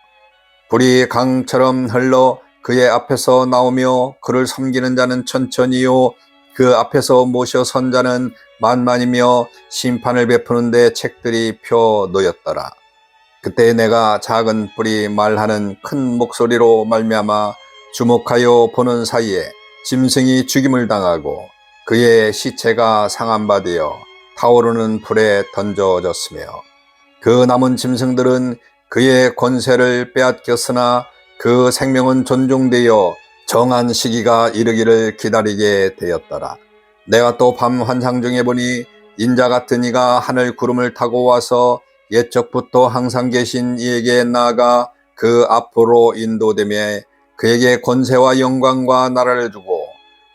불이 강처럼 흘러 그의 앞에서 나오며 그를 섬기는 자는 천천히요 그 앞에서 모셔 선 자는 만만이며 심판을 베푸는데 책들이 펴 놓였더라. 그때 내가 작은 뿔이 말하는 큰 목소리로 말미암아 주목하여 보는 사이에 짐승이 죽임을 당하고 그의 시체가 상한 바 되어 타오르는 불에 던져졌으며 그 남은 짐승들은 그의 권세를 빼앗겼으나 그 생명은 존중되어 정한 시기가 이르기를 기다리게 되었더라. 내가 또 밤 환상 중에 보니 인자 같은 이가 하늘 구름을 타고 와서 옛적부터 항상 계신 이에게 나아가 그 앞으로 인도되며 그에게 권세와 영광과 나라를 주고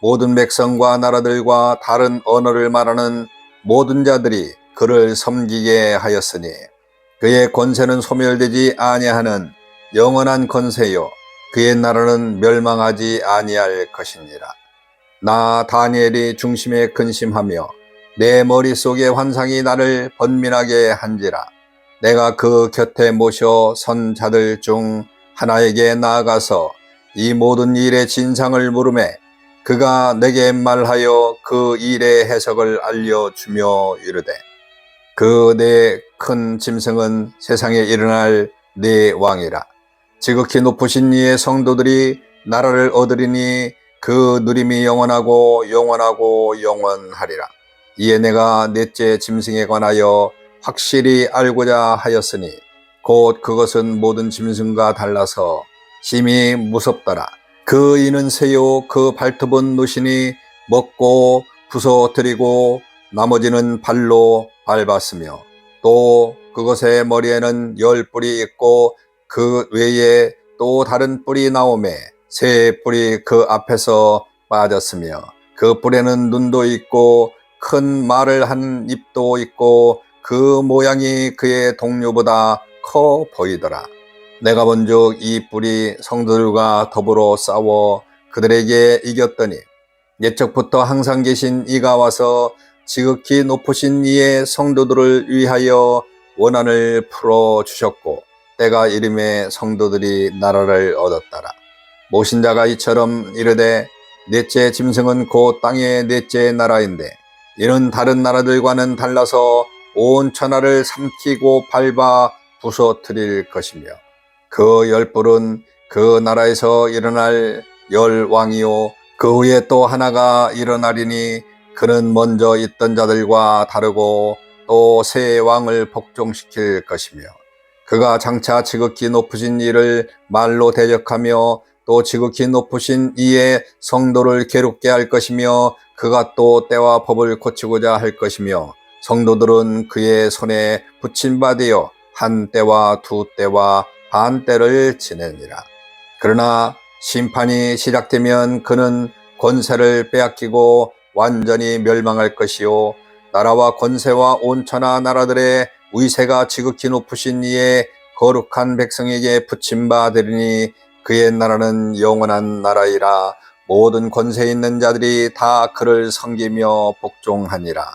모든 백성과 나라들과 다른 언어를 말하는 모든 자들이 그를 섬기게 하였으니 그의 권세는 소멸되지 아니하는 영원한 권세요 그의 나라는 멸망하지 아니할 것이니라. 나 다니엘이 중심에 근심하며 내 머릿속의 환상이 나를 번민하게 한지라. 내가 그 곁에 모셔 선 자들 중 하나에게 나아가서 이 모든 일의 진상을 물으매 그가 내게 말하여 그 일의 해석을 알려주며 이르되 그 네 큰 짐승은 세상에 일어날 네 왕이라. 지극히 높으신 이의 성도들이 나라를 얻으리니 그 누림이 영원하고 영원하고 영원하리라. 이에 내가 넷째 짐승에 관하여 확실히 알고자 하였으니 곧 그것은 모든 짐승과 달라서 심히 무섭더라. 그 이는 새요 그 발톱은 노신이 먹고 부서뜨리고 나머지는 발로 밟았으며 또 그것의 머리에는 10뿔이 있고 그 외에 또 다른 뿔이 나오매 새 뿔이 그 앞에서 빠졌으며 그 뿔에는 눈도 있고 큰 말을 한 입도 있고 그 모양이 그의 동료보다 커 보이더라. 내가 본즉 이 뿔이 성도들과 더불어 싸워 그들에게 이겼더니 옛적부터 항상 계신 이가 와서 지극히 높으신 이의 성도들을 위하여 원한을 풀어주셨고 때가 이름에 성도들이 나라를 얻었더라. 모신자가 이처럼 이르되 넷째 짐승은 곧 땅의 넷째 나라인데 이는 다른 나라들과는 달라서 온 천하를 삼키고 밟아 부서뜨릴 것이며 그 열불은 그 나라에서 일어날 열 왕이요 그 후에 또 하나가 일어나리니 그는 먼저 있던 자들과 다르고 또 새 왕을 복종시킬 것이며 그가 장차 지극히 높으신 이를 말로 대적하며 또 지극히 높으신 이의 성도를 괴롭게 할 것이며 그가 또 때와 법을 고치고자 할 것이며 성도들은 그의 손에 붙임 바 되어 한 때와 두 때와 반 때를 지내니라. 그러나 심판이 시작되면 그는 권세를 빼앗기고 완전히 멸망할 것이요 나라와 권세와 온 천하 나라들의 위세가 지극히 높으신 이의 거룩한 백성에게 붙임 바 되리니 그의 나라는 영원한 나라이라. 모든 권세 있는 자들이 다 그를 섬기며 복종하니라.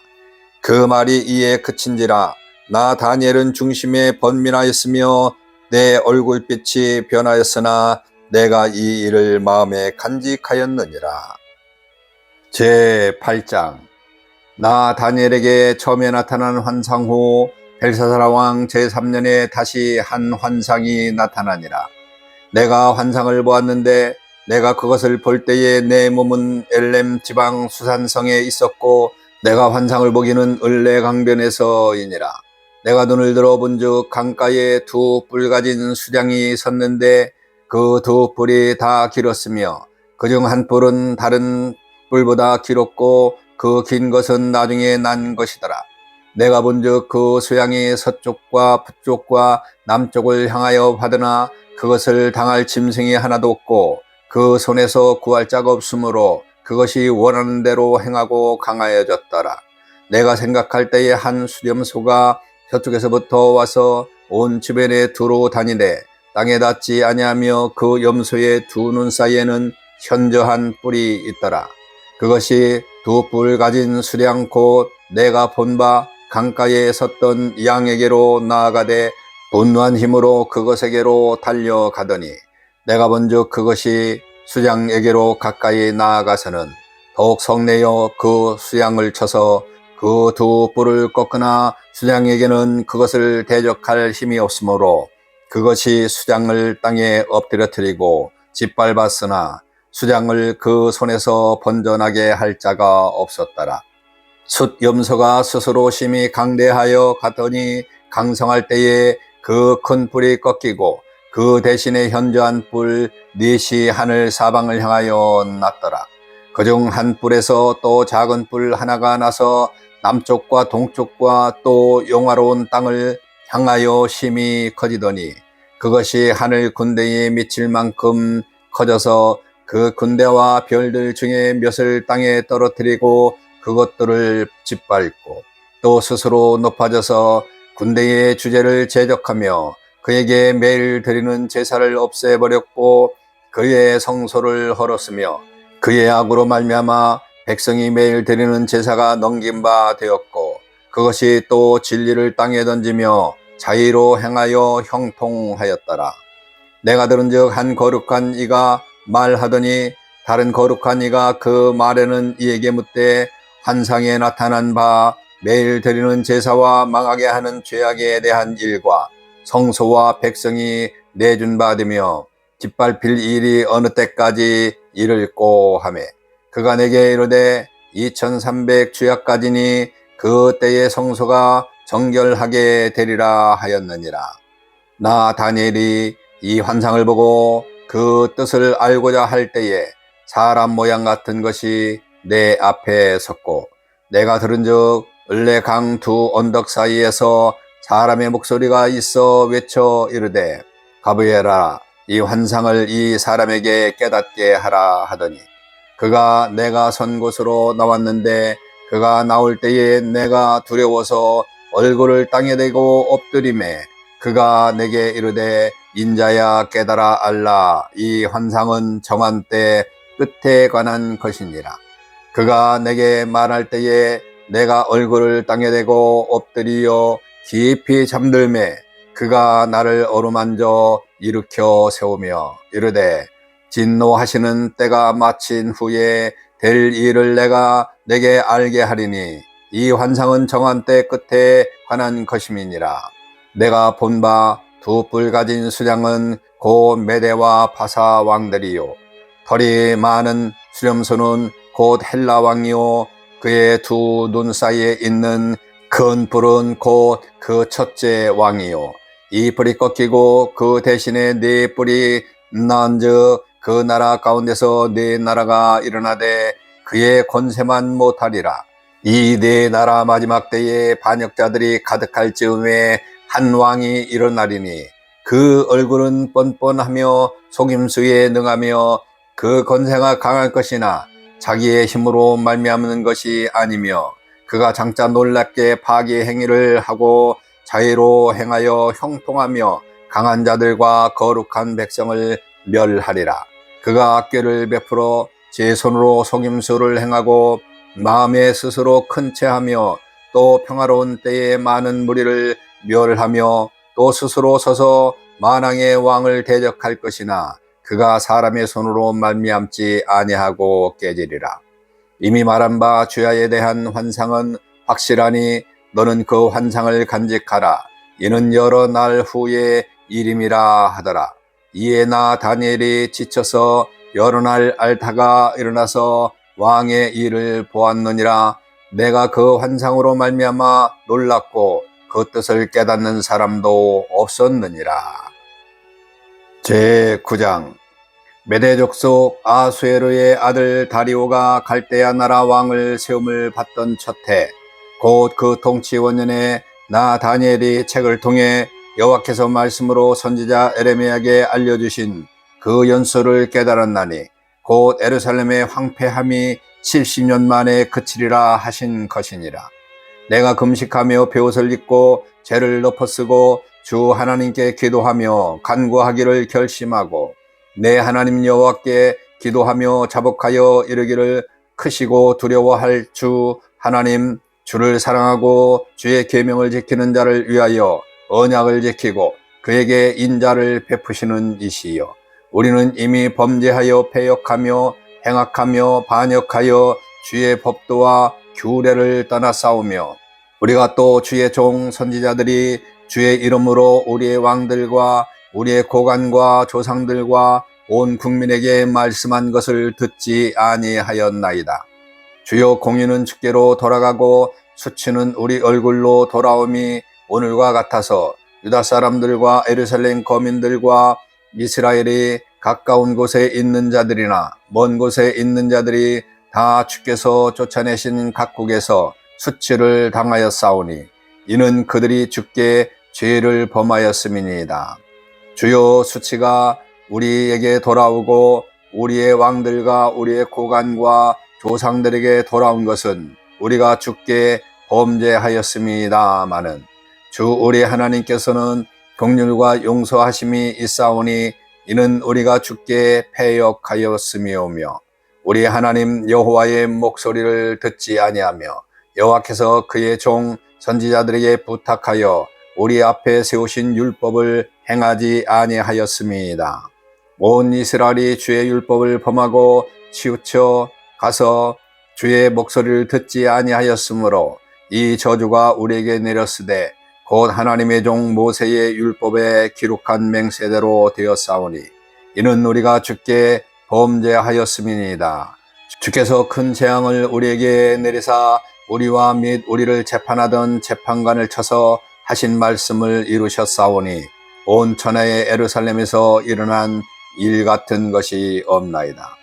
그 말이 이에 그친지라. 나 다니엘은 중심에 번민하였으며 내 얼굴빛이 변하였으나 내가 이 일을 마음에 간직하였느니라. 제8장. 나 다니엘에게 처음에 나타난 환상 후 벨사살 왕 제3년에 다시 한 환상이 나타나니라. 내가 환상을 보았는데 내가 그것을 볼 때에 내 몸은 엘렘 지방 수산성에 있었고 내가 환상을 보기는 을레 강변에서이니라. 내가 눈을 들어 본즉 강가에 두 뿔 가진 수량이 섰는데 그 두 뿔이 다 길었으며 그중 한 뿔은 다른 뿔보다 길었고 그 긴 것은 나중에 난 것이더라. 내가 본즉 그 수양이 서쪽과 북쪽과 남쪽을 향하여 받으나 그것을 당할 짐승이 하나도 없고 그 손에서 구할 자가 없으므로 그것이 원하는 대로 행하고 강하여졌더라. 내가 생각할 때에 한 수렴소가 저쪽에서부터 와서 온 주변에 두루 다니되 땅에 닿지 아니하며 그 염소의 두 눈 사이에는 현저한 뿔이 있더라. 그것이 두 뿔 가진 수량 곧 내가 본 바 강가에 섰던 양에게로 나아가되 분노한 힘으로 그것에게로 달려가더니 내가 본즉 그것이 수양에게로 가까이 나아가서는 더욱 성내어 그 수양을 쳐서 그 두 뿔을 꺾으나 수양에게는 그것을 대적할 힘이 없으므로 그것이 수양을 땅에 엎드려뜨리고 짓밟았으나 수양을 그 손에서 번전하게 할 자가 없었더라. 숫 염소가 스스로 심히 강대하여 갔더니 강성할 때에 그 큰 뿔이 꺾이고 그 대신에 현저한 뿔 넷이 하늘 사방을 향하여 났더라. 그중 한 뿔에서 또 작은 뿔 하나가 나서 남쪽과 동쪽과 또 영화로운 땅을 향하여 심히 커지더니 그것이 하늘 군대에 미칠 만큼 커져서 그 군대와 별들 중에 몇을 땅에 떨어뜨리고 그것들을 짓밟고 또 스스로 높아져서 군대의 주제를 제적하며 그에게 매일 드리는 제사를 없애버렸고 그의 성소를 헐었으며 그의 악으로 말미암아 백성이 매일 드리는 제사가 넘긴 바 되었고 그것이 또 진리를 땅에 던지며 자의로 행하여 형통하였더라. 내가 들은즉 한 거룩한 이가 말하더니 다른 거룩한 이가 그 말에는 이에게 묻되 환상에 나타난 바 매일 드리는 제사와 망하게 하는 죄악에 대한 일과 성소와 백성이 내준 바 되며 짓밟힐 일이 어느 때까지 이를꼬 하매 그가 내게 이르되 2300 주야까지니 그 때의 성소가 정결하게 되리라 하였느니라. 나 다니엘이 이 환상을 보고 그 뜻을 알고자 할 때에 사람 모양 같은 것이 내 앞에 섰고 내가 들은즉 을레 강 두 언덕 사이에서 사람의 목소리가 있어 외쳐 이르되 가브리엘아 이 환상을 이 사람에게 깨닫게 하라 하더니 그가 내가 선 곳으로 나왔는데 그가 나올 때에 내가 두려워서 얼굴을 땅에 대고 엎드리매 그가 내게 이르되 인자야 깨달아 알라 이 환상은 정한 때 끝에 관한 것이니라. 그가 내게 말할 때에 내가 얼굴을 땅에 대고 엎드리어 깊이 잠들매 그가 나를 어루만져 일으켜 세우며 이르되 진노하시는 때가 마친 후에 될 일을 내가 내게 알게 하리니 이 환상은 정한 때 끝에 관한 것임이니라. 내가 본 바 두 뿔 가진 수장은 곧 메대와 바사 왕들이요 털이 많은 수렴소는 곧 헬라 왕이요 그의 두 눈 사이에 있는 큰 뿔은 곧 그 첫째 왕이요 이 뿔이 꺾이고 그 대신에 네 뿔이 나은즉 그 나라 가운데서 네 나라가 일어나되 그의 권세만 못하리라. 이 네 나라 마지막 때에 반역자들이 가득할 즈음에 한 왕이 일어나리니 그 얼굴은 뻔뻔하며 속임수에 능하며 그 권세가 강할 것이나 자기의 힘으로 말미암는 것이 아니며 그가 장차 놀랍게 파괴 행위를 하고 자의로 행하여 형통하며 강한 자들과 거룩한 백성을 멸하리라. 그가 악궤를 베풀어 제 손으로 속임수를 행하고 마음에 스스로 큰 채하며 또 평화로운 때에 많은 무리를 멸하며 또 스스로 서서 만왕의 왕을 대적할 것이나 그가 사람의 손으로 말미암지 아니하고 깨지리라. 이미 말한 바 주야에 대한 환상은 확실하니 너는 그 환상을 간직하라. 이는 여러 날 후의 일임이라 하더라. 이에 나 다니엘이 지쳐서 여러 날 앓다가 일어나서 왕의 일을 보았느니라. 내가 그 환상으로 말미암아 놀랐고 그 뜻을 깨닫는 사람도 없었느니라. 제9장 메대 족속 아수에르의 아들 다리오가 갈대아 나라 왕을 세움을 받던 첫해 곧 그 통치 원년에 나 다니엘이 책을 통해 여호와께서 말씀으로 선지자 에레미야에게 알려주신 그 연수를 깨달았나니 곧 예루살렘의 황폐함이 70년 만에 그치리라 하신 것이니라. 내가 금식하며 베옷을 입고 죄를 덮어쓰고 주 하나님께 기도하며 간구하기를 결심하고 내 하나님 여호와께 기도하며 자복하여 이르기를 크시고 두려워할 주 하나님 주를 사랑하고 주의 계명을 지키는 자를 위하여 언약을 지키고 그에게 인자를 베푸시는 이시여. 우리는 이미 범죄하여 패역하며 행악하며 반역하여 주의 법도와 규례를 떠나 싸우며 우리가 또 주의 종 선지자들이 주의 이름으로 우리의 왕들과 우리의 고관과 조상들과 온 국민에게 말씀한 것을 듣지 아니하였나이다. 주여 공의는 주께로 돌아가고 수치는 우리 얼굴로 돌아옴이 오늘과 같아서 유다 사람들과 예루살렘 거민들과 이스라엘이 가까운 곳에 있는 자들이나 먼 곳에 있는 자들이 다 주께서 쫓아내신 각국에서 수치를 당하였사오니 이는 그들이 주께 죄를 범하였음이니이다. 주여 수치가 우리에게 돌아오고 우리의 왕들과 우리의 고관과 조상들에게 돌아온 것은 우리가 주께 범죄하였음이다마는 주 우리 하나님께서는 긍휼과 용서하심이 있사오니 이는 우리가 주께 패역하였음이오며 우리 하나님 여호와의 목소리를 듣지 아니하며 여호와께서 그의 종 선지자들에게 부탁하여 우리 앞에 세우신 율법을 행하지 아니하였음이다. 온 이스라엘이 주의 율법을 범하고 치우쳐 가서 주의 목소리를 듣지 아니하였으므로 이 저주가 우리에게 내렸으되 곧 하나님의 종 모세의 율법에 기록한 맹세대로 되었사오니 이는 우리가 주께 범죄하였음이니이다. 주께서 큰 재앙을 우리에게 내리사 우리와 및 우리를 재판하던 재판관을 쳐서 하신 말씀을 이루셨사오니 온 천하의 예루살렘에서 일어난 일 같은 것이 없나이다.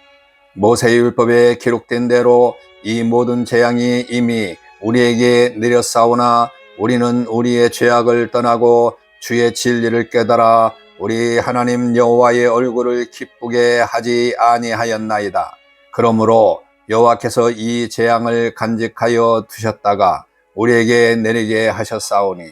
모세의 율법에 기록된 대로 이 모든 재앙이 이미 우리에게 내렸사오나 우리는 우리의 죄악을 떠나고 주의 진리를 깨달아 우리 하나님 여호와의 얼굴을 기쁘게 하지 아니하였나이다. 그러므로 여호와께서 이 재앙을 간직하여 두셨다가 우리에게 내리게 하셨사오니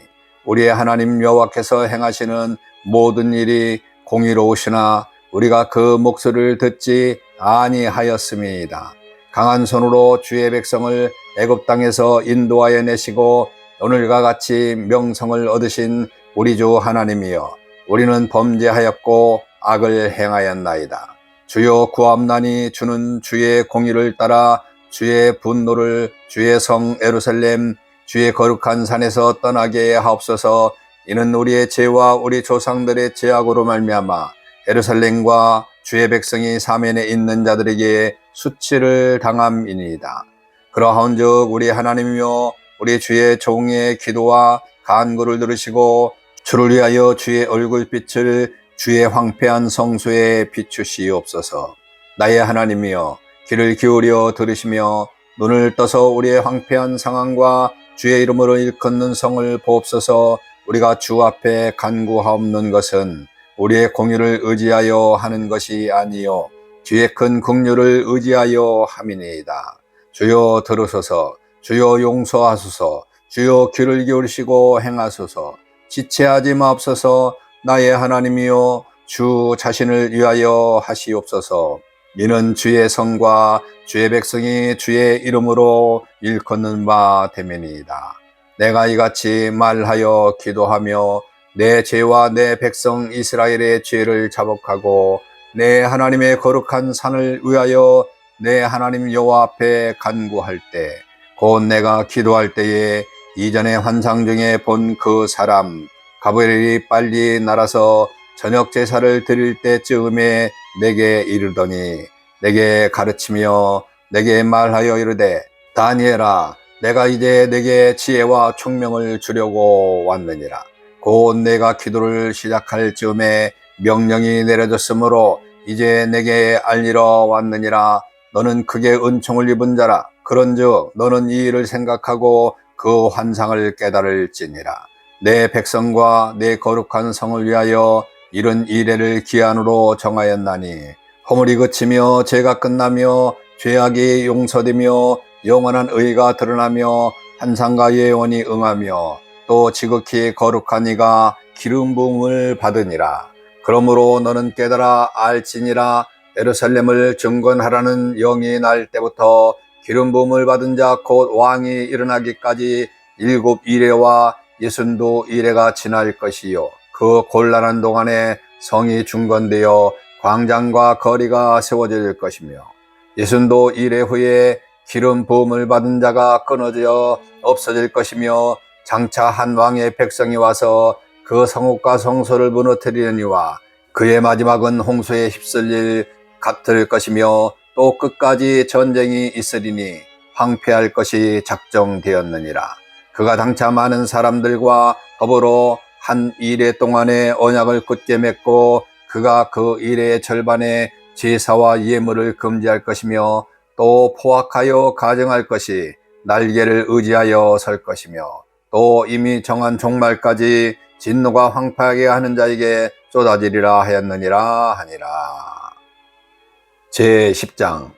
우리의 하나님 여호와께서 행하시는 모든 일이 공의로우시나 우리가 그 목소리를 듣지 아니하였음이다. 강한 손으로 주의 백성을 애굽 땅에서 인도하여 내시고 오늘과 같이 명성을 얻으신 우리 주 하나님이여, 우리는 범죄하였고 악을 행하였나이다. 주여 구함나니 주는 주의 공의를 따라 주의 분노를 주의 성 예루살렘 주의 거룩한 산에서 떠나게 하옵소서. 이는 우리의 죄와 우리 조상들의 죄악으로 말미암아 예루살렘과 주의 백성이 사면에 있는 자들에게 수치를 당함이니이다. 그러하온즉 우리 하나님이여, 우리 주의 종의 기도와 간구를 들으시고 주를 위하여 주의 얼굴빛을 주의 황폐한 성소에 비추시옵소서. 나의 하나님이여, 귀를 기울여 들으시며 눈을 떠서 우리의 황폐한 상황과 주의 이름으로 일컫는 성을 보옵소서. 우리가 주 앞에 간구하옵는 것은 우리의 공의를 의지하여 하는 것이 아니요 주의 큰 긍휼을 의지하여 함이니이다. 주여 들으소서. 주여 용서하소서. 주여 귀를 기울이시고 행하소서. 지체하지 마옵소서. 나의 하나님이여, 주 자신을 위하여 하시옵소서. 이는 주의 성과 주의 백성이 주의 이름으로 일컫는 바 됨이니이다. 내가 이같이 말하여 기도하며 내 죄와 내 백성 이스라엘의 죄를 자복하고 내 하나님의 거룩한 산을 위하여 내 하나님 여호와 앞에 간구할 때, 곧 내가 기도할 때에 이전의 환상 중에 본 그 사람 가브리엘이 빨리 날아서 저녁 제사를 드릴 때쯤에 내게 이르더니 내게 가르치며 내게 말하여 이르되, 다니엘아, 내가 이제 내게 지혜와 총명을 주려고 왔느니라. 곧 내가 기도를 시작할 즈음에 명령이 내려졌으므로 이제 내게 알리러 왔느니라. 너는 크게 은총을 입은 자라. 그런즉 너는 이 일을 생각하고 그 환상을 깨달을지니라. 내 백성과 내 거룩한 성을 위하여 이른 이래를 기한으로 정하였나니 허물이 그치며 죄가 끝나며 죄악이 용서되며 영원한 의가 드러나며 환상과 예언이 응하며 또 지극히 거룩한 이가 기름 부음을 받으니라. 그러므로 너는 깨달아 알지니라. 예루살렘을 증건하라는 영이 날 때부터 기름 부음을 받은 자 곧 왕이 일어나기까지 7 이레와 62 이레가 지날 것이요, 그 곤란한 동안에 성이 중건되어 광장과 거리가 세워질 것이며 62 이레 후에 기름 부음을 받은 자가 끊어져 없어질 것이며 장차 한 왕의 백성이 와서 그 성읍과 성소를 무너뜨리려니와 그의 마지막은 홍수에 휩쓸릴 같을 것이며 또 끝까지 전쟁이 있으리니 황폐할 것이 작정되었느니라. 그가 장차 많은 사람들과 더불어 한 이레 동안의 언약을 굳게 맺고 그가 그 이레의 절반의 제사와 예물을 금지할 것이며 또 포악하여 가정할 것이 날개를 의지하여 설 것이며 또 이미 정한 종말까지 진노가 황폐하게 하는 자에게 쏟아지리라 하였느니라 하니라. 제10장.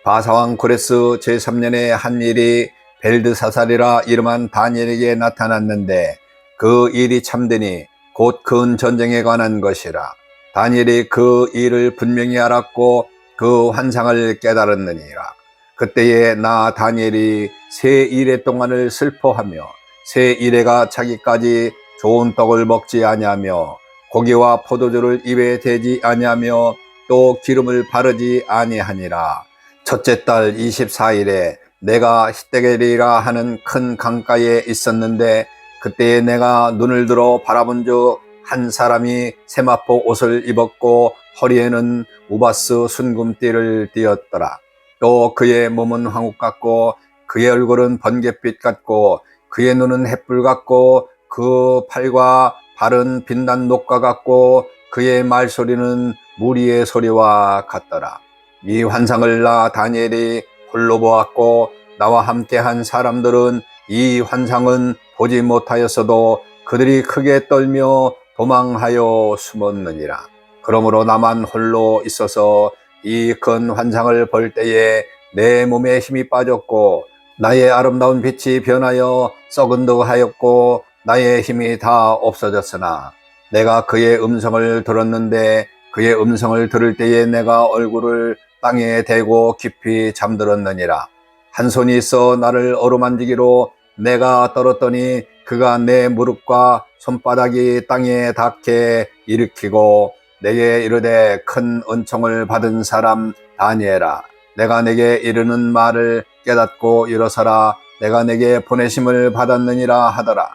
바사왕 고레스 제3년에 한 일이 벨드사살이라 이름한 다니엘에게 나타났는데 그 일이 참되니 곧 큰 전쟁에 관한 것이라. 다니엘이 그 일을 분명히 알았고 그 환상을 깨달았느니라. 그때에 나 다니엘이 세 이레 동안을 슬퍼하며 세 이레가 차기까지 좋은 떡을 먹지 아니하며 고기와 포도주를 입에 대지 아니하며 또 기름을 바르지 아니하니라. 첫째 달 24일에 내가 히데겔이라 하는 큰 강가에 있었는데 그때에 내가 눈을 들어 바라본즉 한 사람이 세마포 옷을 입었고 허리에는 우바스 순금띠를 띠었더라. 또 그의 몸은 황욱 같고 그의 얼굴은 번갯빛 같고 그의 눈은 햇불 같고 그 팔과 발은 빛난 녹과 같고 그의 말소리는 무리의 소리와 같더라. 이 환상을 나 다니엘이 홀로 보았고 나와 함께한 사람들은 이 환상은 보지 못하였어도 그들이 크게 떨며 도망하여 숨었느니라. 그러므로 나만 홀로 있어서 이 큰 환상을 볼 때에 내 몸에 힘이 빠졌고 나의 아름다운 빛이 변하여 썩은 듯 하였고 나의 힘이 다 없어졌으나 내가 그의 음성을 들었는데 그의 음성을 들을 때에 내가 얼굴을 땅에 대고 깊이 잠들었느니라. 한 손이 있어 나를 어루만지기로 내가 떨었더니 그가 내 무릎과 손바닥이 땅에 닿게 일으키고 내게 이르되 큰 은총을 받은 사람 다니엘아, 내가 내게 이르는 말을 깨닫고 일어서라. 내가 내게 보내심을 받았느니라 하더라.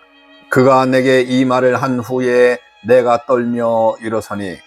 그가 내게 이 말을 한 후에 내가 떨며 일어서니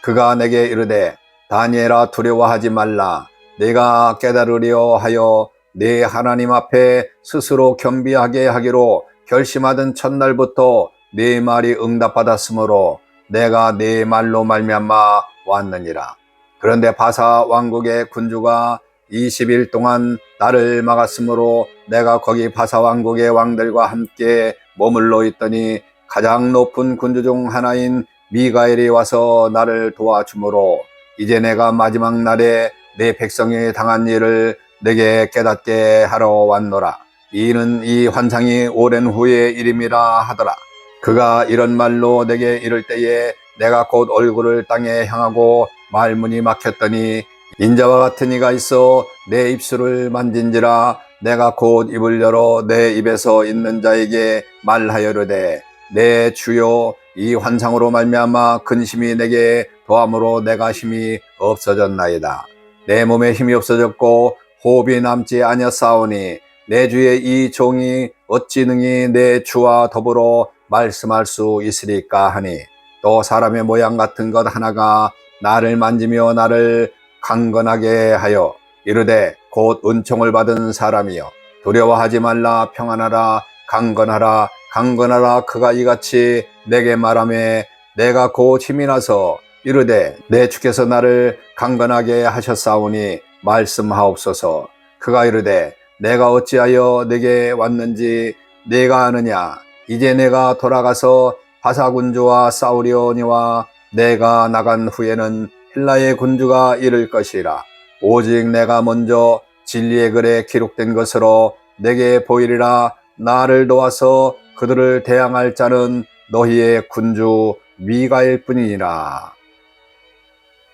그가 내게 이르되 다니엘아, 두려워하지 말라. 내가 깨달으려 하여 네 하나님 앞에 스스로 겸비하게 하기로 결심하던 첫날부터 네 말이 응답받았으므로 내가 네 말로 말미암아 왔느니라. 그런데 바사 왕국의 군주가 20일 동안 나를 막았으므로 내가 거기 바사 왕국의 왕들과 함께 머물러 있더니 가장 높은 군주 중 하나인 미가엘이 와서 나를 도와주므로 이제 내가 마지막 날에 내 백성이 당한 일을 내게 깨닫게 하러 왔노라. 이는 이 환상이 오랜 후의 일임이라 하더라. 그가 이런 말로 내게 이를 때에 내가 곧 얼굴을 땅에 향하고 말문이 막혔더니 인자와 같은 이가 있어 내 입술을 만진지라. 내가 곧 입을 열어 내 입에서 있는 자에게 말하여르되 내 주여, 이 환상으로 말미암아 근심이 내게 더함으로 내가 힘이 없어졌나이다. 내 몸에 힘이 없어졌고 호흡이 남지 아니하사오니 내 주의 이 종이 어찌 능히 내 주와 더불어 말씀할 수 있으리까 하니, 또 사람의 모양 같은 것 하나가 나를 만지며 나를 강건하게 하여 이르되 곧 은총을 받은 사람이여, 두려워하지 말라. 평안하라. 강건하라. 강건하라. 그가 이같이 내게 말하매 내가 곧 힘이 나서 이르되 내 주께서 나를 강건하게 하셨사오니 말씀하옵소서. 그가 이르되 내가 어찌하여 내게 왔는지 내가 아느냐. 이제 내가 돌아가서 바사 군주와 싸우려니와 내가 나간 후에는 헬라의 군주가 이를 것이라. 오직 내가 먼저 진리의 글에 기록된 것으로 내게 보이리라. 나를 도와서 그들을 대항할 자는 너희의 군주 미가엘 뿐이니라.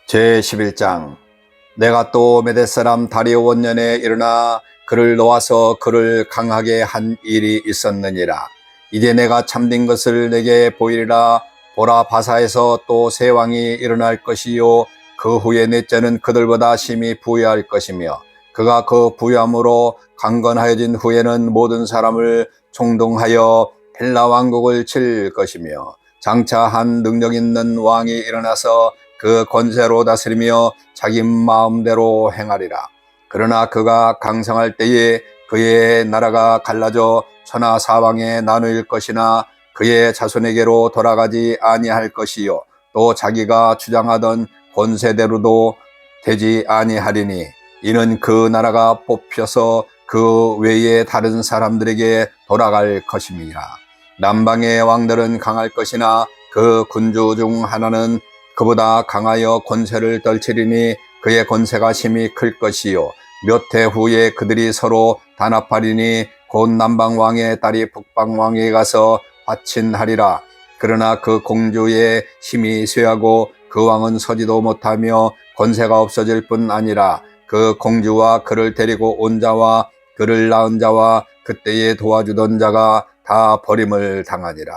제11장. 내가 또 메대 사람 다리오 원년에 일어나 그를 놓아서 그를 강하게 한 일이 있었느니라. 이제 내가 참된 것을 내게 보이리라. 보라, 바사에서 또 새 왕이 일어날 것이요 그 후에 넷째는 그들보다 심히 부유할 것이며 그가 그 부유함으로 강건하여진 후에는 모든 사람을 총동하여 헬라 왕국을 칠 것이며 장차 한 능력 있는 왕이 일어나서 그 권세로 다스리며 자기 마음대로 행하리라. 그러나 그가 강성할 때에 그의 나라가 갈라져 천하 사방에 나누일 것이나 그의 자손에게로 돌아가지 아니할 것이요 또 자기가 주장하던 권세대로도 되지 아니하리니, 이는 그 나라가 뽑혀서 그 외에 다른 사람들에게 돌아갈 것임이라. 남방의 왕들은 강할 것이나 그 군주 중 하나는 그보다 강하여 권세를 떨치리니 그의 권세가 심히 클 것이요 몇 해 후에 그들이 서로 단합하리니 곧 남방왕의 딸이 북방왕에게 가서 화친하리라. 그러나 그 공주의 힘이 쇠하고 그 왕은 서지도 못하며 권세가 없어질 뿐 아니라 그 공주와 그를 데리고 온 자와 그를 낳은 자와 그때에 도와주던 자가 다 버림을 당하니라.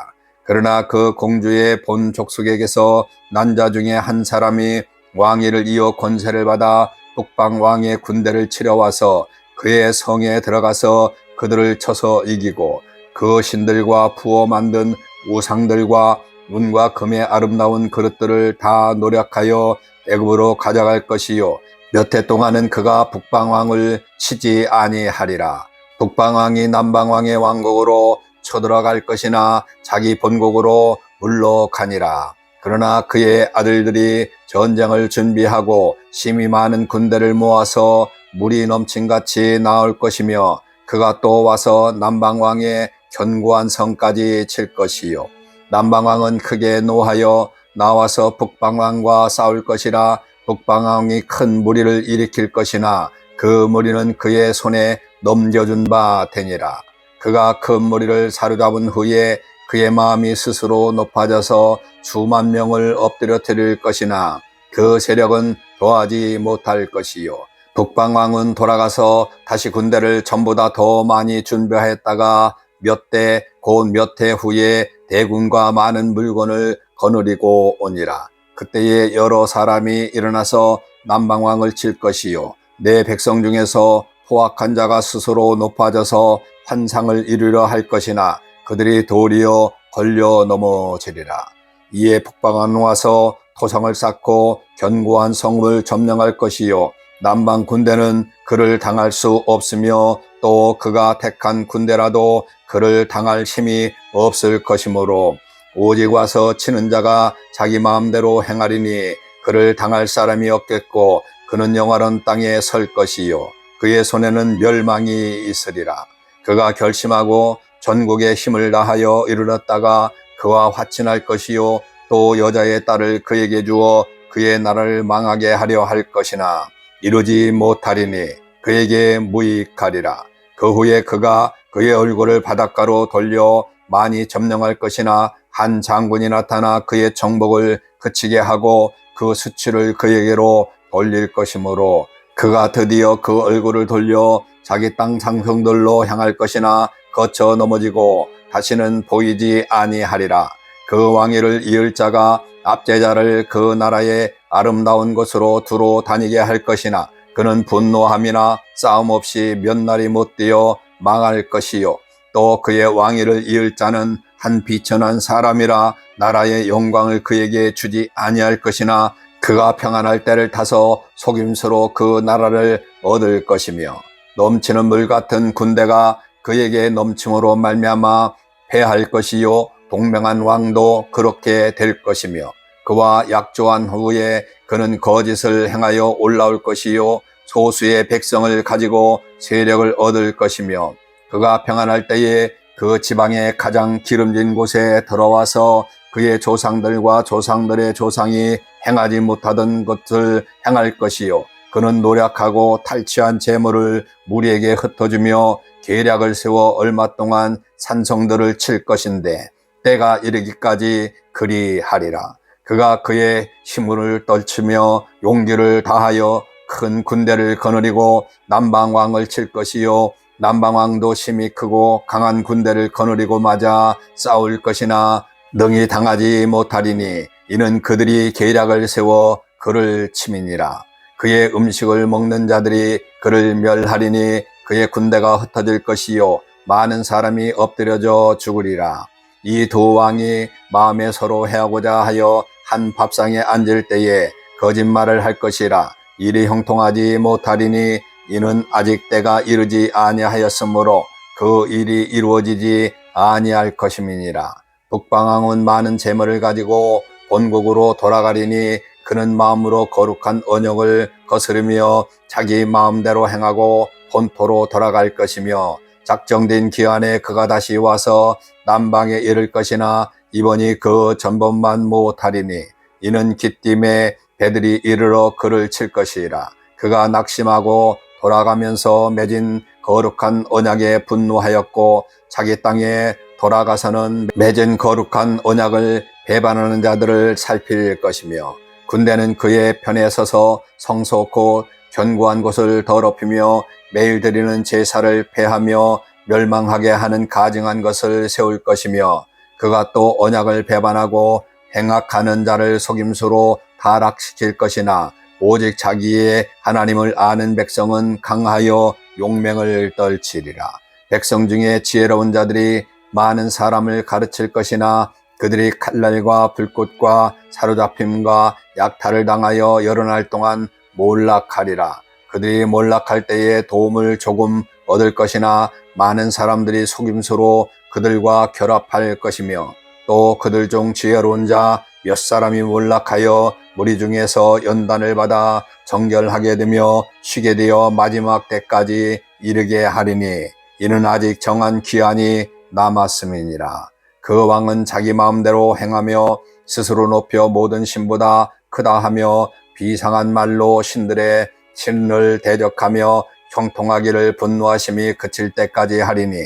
그러나 그 공주의 본 족속에게서 난 자 중에 한 사람이 왕위를 이어 권세를 받아 북방 왕의 군대를 치러와서 그의 성에 들어가서 그들을 쳐서 이기고 그 신들과 부어 만든 우상들과 은과 금의 아름다운 그릇들을 다 노력하여 애굽으로 가져갈 것이요 몇 해 동안은 그가 북방왕을 치지 아니하리라. 북방왕이 남방왕의 왕국으로 쳐들어갈 것이나 자기 본국으로 물러가니라. 그러나 그의 아들들이 전쟁을 준비하고 심히 많은 군대를 모아서 물이 넘친같이 나올 것이며 그가 또 와서 남방왕의 견고한 성까지 칠 것이요 남방왕은 크게 노하여 나와서 북방왕과 싸울 것이라. 북방왕이 큰 무리를 일으킬 것이나 그 무리는 그의 손에 넘겨준 바 되니라. 그가 큰 무리를 사로잡은 후에 그의 마음이 스스로 높아져서 수만 명을 엎드려 드릴 것이나 그 세력은 더하지 못할 것이요. 북방왕은 돌아가서 다시 군대를 전보다 더 많이 준비하였다가 몇 대 곧 몇 해 후에 대군과 많은 물건을 거느리고 오니라. 그때에 여러 사람이 일어나서 남방왕을 칠 것이요. 내 백성 중에서 포악한 자가 스스로 높아져서 환상을 이루려 할 것이나 그들이 도리어 걸려 넘어지리라. 이에 북방왕 와서 토성을 쌓고 견고한 성을 점령할 것이요. 남방 군대는 그를 당할 수 없으며 또 그가 택한 군대라도 그를 당할 힘이 없을 것이므로 오직 와서 치는 자가 자기 마음대로 행하리니 그를 당할 사람이 없겠고 그는 영원한 땅에 설 것이요. 그의 손에는 멸망이 있으리라. 그가 결심하고 전국에 힘을 다하여 이르렀다가 그와 화친할 것이요. 또 여자의 딸을 그에게 주어 그의 나라를 망하게 하려 할 것이나 이루지 못하리니 그에게 무익하리라. 그 후에 그가 그의 얼굴을 바닷가로 돌려 많이 점령할 것이나 한 장군이 나타나 그의 정복을 그치게 하고 그 수치를 그에게로 돌릴 것이므로 그가 드디어 그 얼굴을 돌려 자기 땅 상성들로 향할 것이나 거쳐 넘어지고 다시는 보이지 아니하리라. 그 왕위를 이을 자가 압제자를 그 나라의 아름다운 곳으로 두루 다니게 할 것이나 그는 분노함이나 싸움 없이 몇 날이 못 되어 망할 것이요. 또 그의 왕위를 이을 자는 한 비천한 사람이라 나라의 영광을 그에게 주지 아니할 것이나 그가 평안할 때를 타서 속임수로 그 나라를 얻을 것이며 넘치는 물 같은 군대가 그에게 넘침으로 말미암아 패할 것이요. 동맹한 왕도 그렇게 될 것이며 그와 약조한 후에 그는 거짓을 행하여 올라올 것이요. 소수의 백성을 가지고 세력을 얻을 것이며 그가 평안할 때에 그 지방의 가장 기름진 곳에 들어와서 그의 조상들과 조상들의 조상이 행하지 못하던 것을 행할 것이요. 그는 노력하고 탈취한 재물을 무리에게 흩어주며 계략을 세워 얼마 동안 산성들을 칠 것인데 때가 이르기까지 그리하리라. 그가 그의 힘을 떨치며 용기를 다하여 큰 군대를 거느리고 남방왕을 칠 것이요. 남방왕도 힘이 크고 강한 군대를 거느리고 맞아 싸울 것이나 능히 당하지 못하리니 이는 그들이 계략을 세워 그를 침이니라. 그의 음식을 먹는 자들이 그를 멸하리니 그의 군대가 흩어질 것이요. 많은 사람이 엎드려져 죽으리라. 이 두 왕이 마음에 서로 해하고자 하여 한 밥상에 앉을 때에 거짓말을 할 것이라. 일이 형통하지 못하리니 이는 아직 때가 이르지 아니하였으므로 그 일이 이루어지지 아니할 것임이니라. 북방왕은 많은 재물을 가지고 본국으로 돌아가리니 그는 마음으로 거룩한 언약을 거스르며 자기 마음대로 행하고 본토로 돌아갈 것이며 작정된 기한에 그가 다시 와서 남방에 이를 것이나 이번이 그 전번만 못하리니 이는 기띔에 배들이 이르러 그를 칠 것이라. 그가 낙심하고 돌아가면서 맺은 거룩한 언약에 분노하였고 자기 땅에 돌아가서는 맺은 거룩한 언약을 배반하는 자들을 살필 것이며 군대는 그의 편에 서서 성소 곧 견고한 곳을 더럽히며 매일 드리는 제사를 폐하며 멸망하게 하는 가증한 것을 세울 것이며 그가 또 언약을 배반하고 행악하는 자를 속임수로 타락시킬 것이나 오직 자기의 하나님을 아는 백성은 강하여 용맹을 떨치리라. 백성 중에 지혜로운 자들이 많은 사람을 가르칠 것이나 그들이 칼날과 불꽃과 사로잡힘과 약탈을 당하여 여러 날 동안 몰락하리라. 그들이 몰락할 때에 도움을 조금 얻을 것이나 많은 사람들이 속임수로 그들과 결합할 것이며 또 그들 중 지혜로운 자 몇 사람이 몰락하여 무리 중에서 연단을 받아 정결하게 되며 쉬게 되어 마지막 때까지 이르게 하리니 이는 아직 정한 기한이 남았음이니라. 그 왕은 자기 마음대로 행하며 스스로 높여 모든 신보다 크다 하며 비상한 말로 신들의 신을 대적하며 형통하기를 분노하심이 그칠 때까지 하리니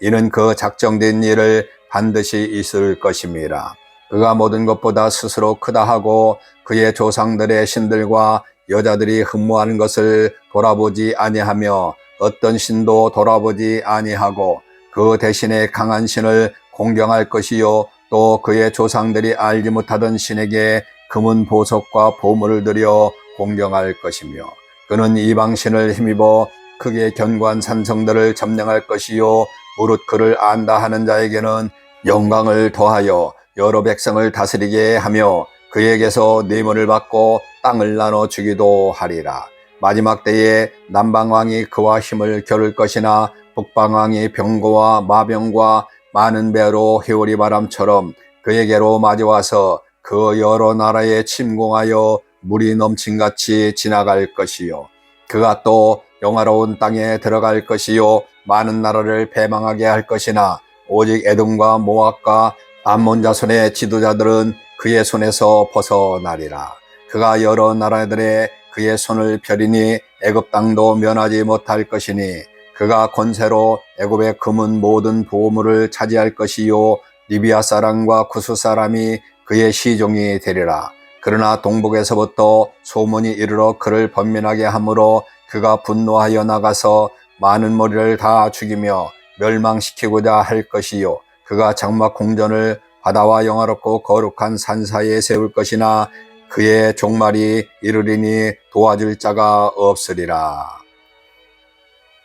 이는 그 작정된 일을 반드시 있을 것임이라. 그가 모든 것보다 스스로 크다 하고 그의 조상들의 신들과 여자들이 흠모하는 것을 돌아보지 아니하며 어떤 신도 돌아보지 아니하고 그 대신에 강한 신을 공경할 것이요 또 그의 조상들이 알지 못하던 신에게 금은 보석과 보물을 드려 공경할 것이며 그는 이방신을 힘입어 크게 견고한 산성들을 점령할 것이요 무릇 그를 안다 하는 자에게는 영광을 더하여 여러 백성을 다스리게 하며 그에게서 뇌물을 받고 땅을 나눠 주기도 하리라. 마지막 때에 남방왕이 그와 힘을 겨룰 것이나 북방왕이 병거와 마병과 많은 배로 회오리 바람처럼 그에게로 마주와서 그 여러 나라에 침공하여 물이 넘친같이 지나갈 것이요 그가 또 영화로운 땅에 들어갈 것이요 많은 나라를 패망하게 할 것이나 오직 에돔과 모압과 암몬 자손의 지도자들은 그의 손에서 벗어나리라. 그가 여러 나라들의 그의 손을 펴리니 애굽 땅도 면하지 못할 것이니 그가 권세로 애굽의 금은 모든 보물을 차지할 것이요 리비아 사람과 구스 사람이 그의 시종이 되리라. 그러나 동북에서부터 소문이 이르러 그를 번민하게 하므로 그가 분노하여 나가서 많은 무리를 다 죽이며 멸망시키고자 할 것이요 그가 장막 궁전을 바다와 영화롭고 거룩한 산 사이에 세울 것이나 그의 종말이 이르리니 도와줄 자가 없으리라.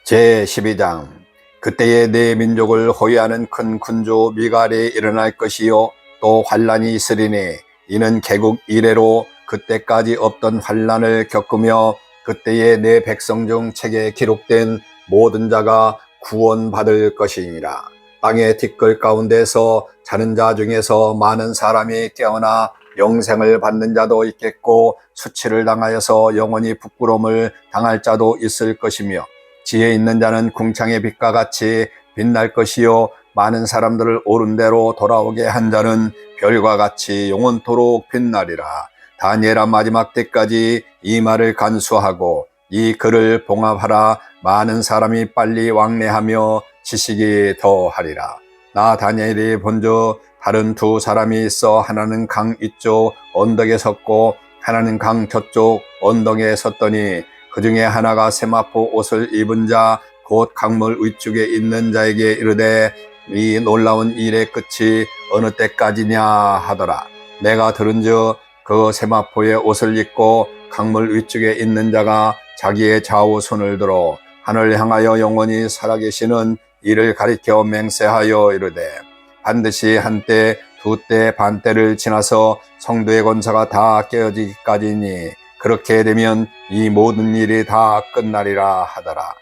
제12장 그때에 내 민족을 호위하는 큰 군주 미갈이 일어날 것이요 또 환란이 있으리니 이는 개국 이래로 그때까지 없던 환란을 겪으며 그때에 내 백성 중 책에 기록된 모든 자가 구원받을 것이니라. 땅의 티끌 가운데서 자는 자 중에서 많은 사람이 깨어나 영생을 받는 자도 있겠고 수치를 당하여서 영원히 부끄러움을 당할 자도 있을 것이며 지혜 있는 자는 궁창의 빛과 같이 빛날 것이요 많은 사람들을 옳은 대로 돌아오게 한 자는 별과 같이 영원토록 빛나리라. 다니엘아 마지막 때까지 이 말을 간수하고 이 글을 봉합하라. 많은 사람이 빨리 왕래하며 지식이 더하리라. 나 다니엘이 본즉 다른 두 사람이 있어 하나는 강 이쪽 언덕에 섰고 하나는 강 저쪽 언덕에 섰더니 그 중에 하나가 세마포 옷을 입은 자 곧 강물 위쪽에 있는 자에게 이르되 이 놀라운 일의 끝이 어느 때까지냐 하더라. 내가 들은즉 그 세마포의 옷을 입고 강물 위쪽에 있는 자가 자기의 좌우 손을 들어 하늘 향하여 영원히 살아계시는 이를 가리켜 맹세하여 이르되 반드시 한때 두때 반때를 지나서 성도의 권세가 다 깨어지기까지니 그렇게 되면 이 모든 일이 다 끝나리라 하더라.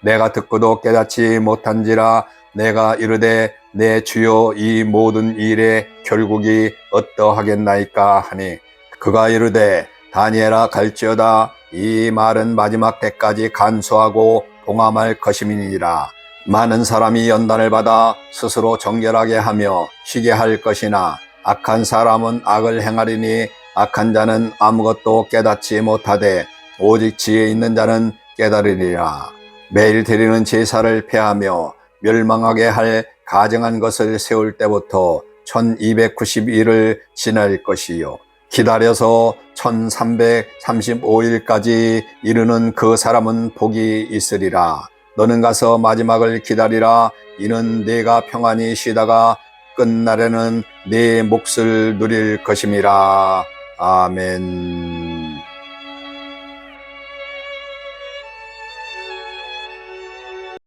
내가 듣고도 깨닫지 못한지라 내가 이르되 내 주여 이 모든 일의 결국이 어떠하겠나이까 하니 그가 이르되 다니엘아 갈지어다 이 말은 마지막 때까지 간수하고 봉함할 것임이니라. 많은 사람이 연단을 받아 스스로 정결하게 하며 쉬게 할 것이나 악한 사람은 악을 행하리니 악한 자는 아무것도 깨닫지 못하되 오직 지혜 있는 자는 깨달으리라. 매일 드리는 제사를 폐하며 멸망하게 할 가증한 것을 세울 때부터 1290일을 지날 것이요 기다려서 1335일까지 이르는 그 사람은 복이 있으리라. 너는 가서 마지막을 기다리라. 이는 네가 평안히 쉬다가 끝날에는 네 몫을 누릴 것임이라. 아멘.